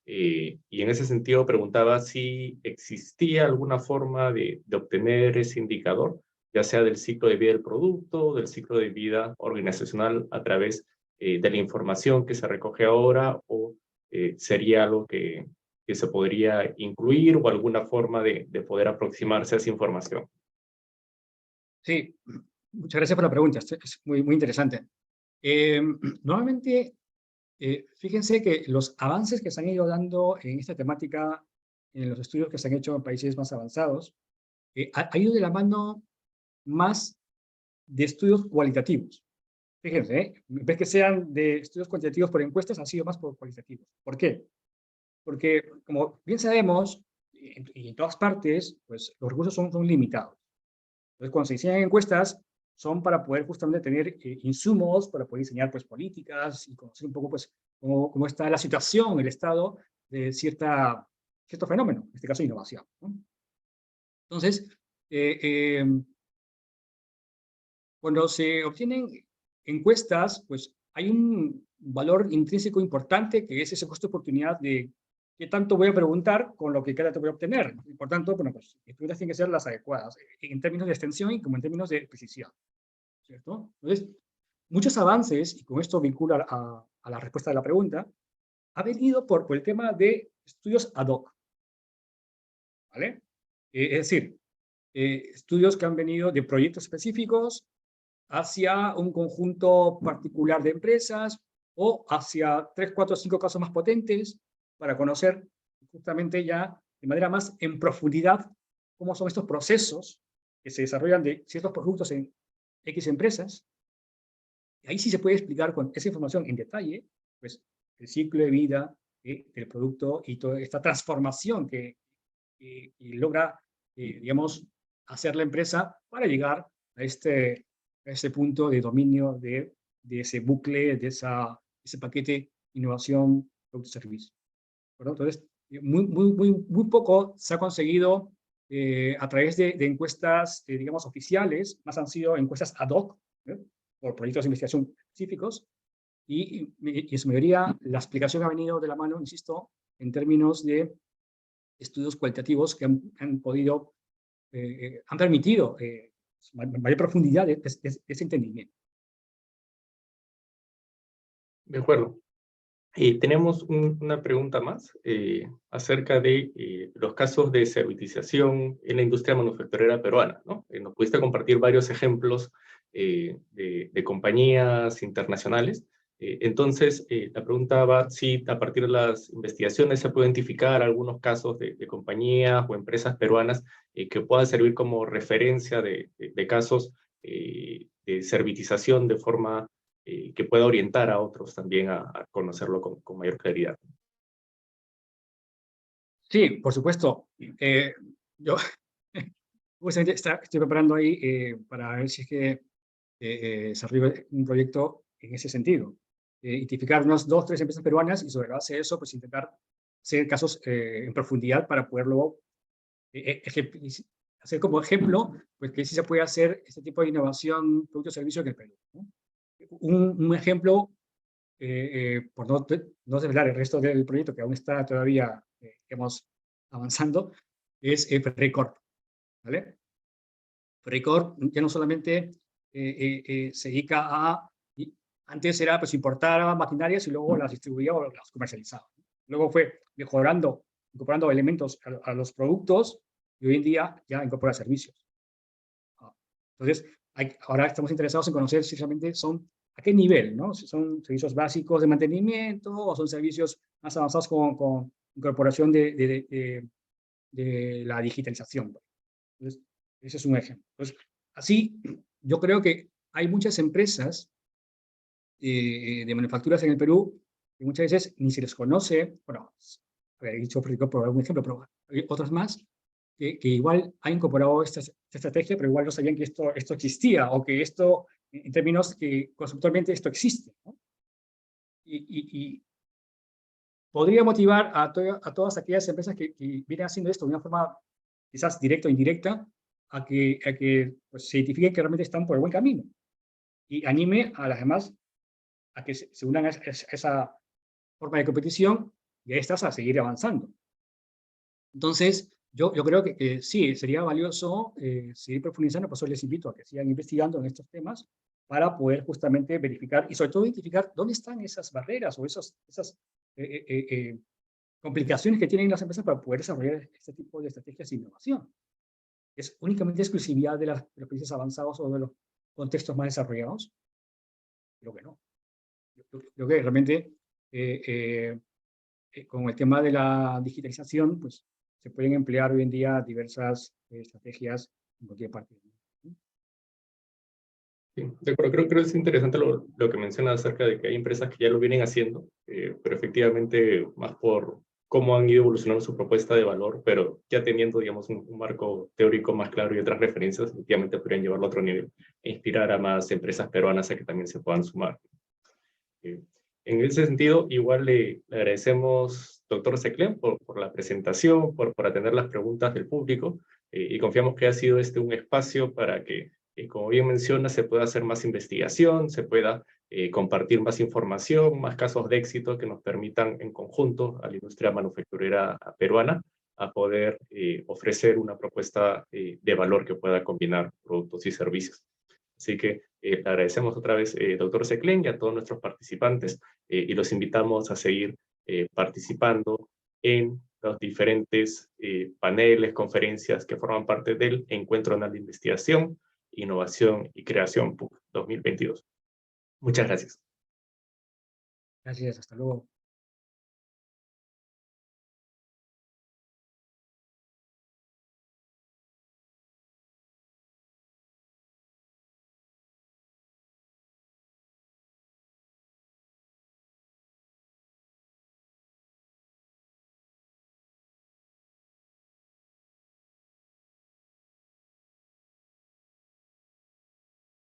Y en ese sentido preguntaba si existía alguna forma de obtener ese indicador, ya sea del ciclo de vida del producto, del ciclo de vida organizacional a través de la información que se recoge ahora, o sería algo que se podría incluir, o alguna forma de poder aproximarse a esa información. Sí, muchas gracias por la pregunta, es muy interesante. Nuevamente, fíjense que los avances que se han ido dando en esta temática, en los estudios que se han hecho en países más avanzados, ha ido de la mano más de estudios cualitativos. Fíjense, en vez que sean de estudios cuantitativos por encuestas, han sido más por cualitativos. ¿Por qué? Porque, como bien sabemos, y en todas partes, pues los recursos son limitados. Entonces, cuando se diseñan encuestas, son para poder justamente tener insumos, para poder diseñar pues, políticas y conocer un poco pues, cómo está la situación, el estado de cierto fenómeno, en este caso innovación, ¿no? Entonces, cuando se obtienen encuestas, pues hay un valor intrínseco importante que es ese costo de oportunidad de qué tanto voy a preguntar con lo que cada dato voy a obtener. Y por tanto, bueno, pues las preguntas tienen que ser las adecuadas, en términos de extensión y como en términos de precisión, ¿cierto? Entonces, muchos avances, y con esto vincula a la respuesta de la pregunta, ha venido por el tema de estudios ad hoc, ¿vale? Es decir, estudios que han venido de proyectos específicos hacia un conjunto particular de empresas o hacia 3, 4, 5 casos más potentes para conocer justamente ya de manera más en profundidad cómo son estos procesos que se desarrollan de ciertos productos en X empresas. Y ahí sí se puede explicar con esa información en detalle, pues, el ciclo de vida del producto y toda esta transformación que logra, digamos, hacer la empresa para llegar a ese punto de dominio de ese bucle, de ese paquete innovación, producto, servicio. ¿Verdad? Entonces, muy poco se ha conseguido a través de encuestas, digamos, oficiales, más han sido encuestas ad hoc, por proyectos de investigación específicos, y en su mayoría la explicación ha venido de la mano, insisto, en términos de estudios cualitativos que han podido, han permitido mayor profundidad de ese entendimiento. De acuerdo. Tenemos una pregunta más acerca de los casos de servitización en la industria manufacturera peruana, ¿no? Nos pudiste compartir varios ejemplos de compañías internacionales. Entonces, la pregunta va si a partir de las investigaciones se puede identificar algunos casos de compañías o empresas peruanas que puedan servir como referencia de casos de servitización de forma que pueda orientar a otros también a conocerlo con mayor claridad. Sí, por supuesto. Yo justamente estoy preparando ahí para ver si es que se arriba un proyecto en ese sentido. Identificar unas 2, 3 empresas peruanas y sobre la base de eso, pues intentar hacer casos en profundidad para poderlo hacer como ejemplo, pues que sí se puede hacer este tipo de innovación, producto o servicio en el Perú, ¿no? Un ejemplo, por no desvelar el resto del proyecto que aún está todavía, digamos, avanzando, es Ferreycorp, ¿vale? Ferreycorp ya no solamente se dedica antes era pues importar maquinarias y luego las distribuía o las comercializaba. Luego fue mejorando, incorporando elementos a los productos y hoy en día ya incorpora servicios. Entonces, ahora estamos interesados en conocer si realmente son a qué nivel, ¿no? Si son servicios básicos de mantenimiento o son servicios más avanzados con incorporación de la digitalización. Entonces, ese es un ejemplo. Entonces, así, yo creo que hay muchas empresas de manufacturas en el Perú que muchas veces ni se les conoce, bueno, he dicho por algún ejemplo, pero hay otras más que igual han incorporado esta estrategia, pero igual no sabían que esto existía, o que esto, en términos que conceptualmente esto existe, ¿no? Y podría motivar a todas aquellas empresas que vienen haciendo esto de una forma quizás directa o indirecta, a que pues, se identifiquen que realmente están por el buen camino, y anime a las demás a que se unan a esa forma de competición y a estas a seguir avanzando. Entonces, yo creo que sí, sería valioso seguir profundizando, por eso les invito a que sigan investigando en estos temas para poder justamente verificar y sobre todo identificar dónde están esas barreras o esas complicaciones que tienen las empresas para poder desarrollar este tipo de estrategias de innovación. ¿Es únicamente exclusividad de los países avanzados o de los contextos más desarrollados? Creo que no. Yo creo que realmente con el tema de la digitalización, pues se pueden emplear hoy en día diversas estrategias en cualquier parte. Sí, de acuerdo, creo que es interesante lo que mencionas acerca de que hay empresas que ya lo vienen haciendo, pero efectivamente más por cómo han ido evolucionando su propuesta de valor, pero ya teniendo, digamos, un marco teórico más claro y otras referencias, efectivamente podrían llevarlo a otro nivel e inspirar a más empresas peruanas a que también se puedan sumar. En ese sentido, igual le agradecemos, doctor Seclen, por la presentación, por atender las preguntas del público, y confiamos que ha sido un espacio para que, como bien menciona, se pueda hacer más investigación, se pueda compartir más información, más casos de éxito que nos permitan en conjunto a la industria manufacturera peruana a poder ofrecer una propuesta de valor que pueda combinar productos y servicios. Así que le agradecemos otra vez, doctor Seclen, y a todos nuestros participantes, y los invitamos a seguir participando en los diferentes paneles, conferencias que forman parte del Encuentro Anual de Investigación, Innovación y Creación PUC 2022. Muchas gracias. Gracias, hasta luego.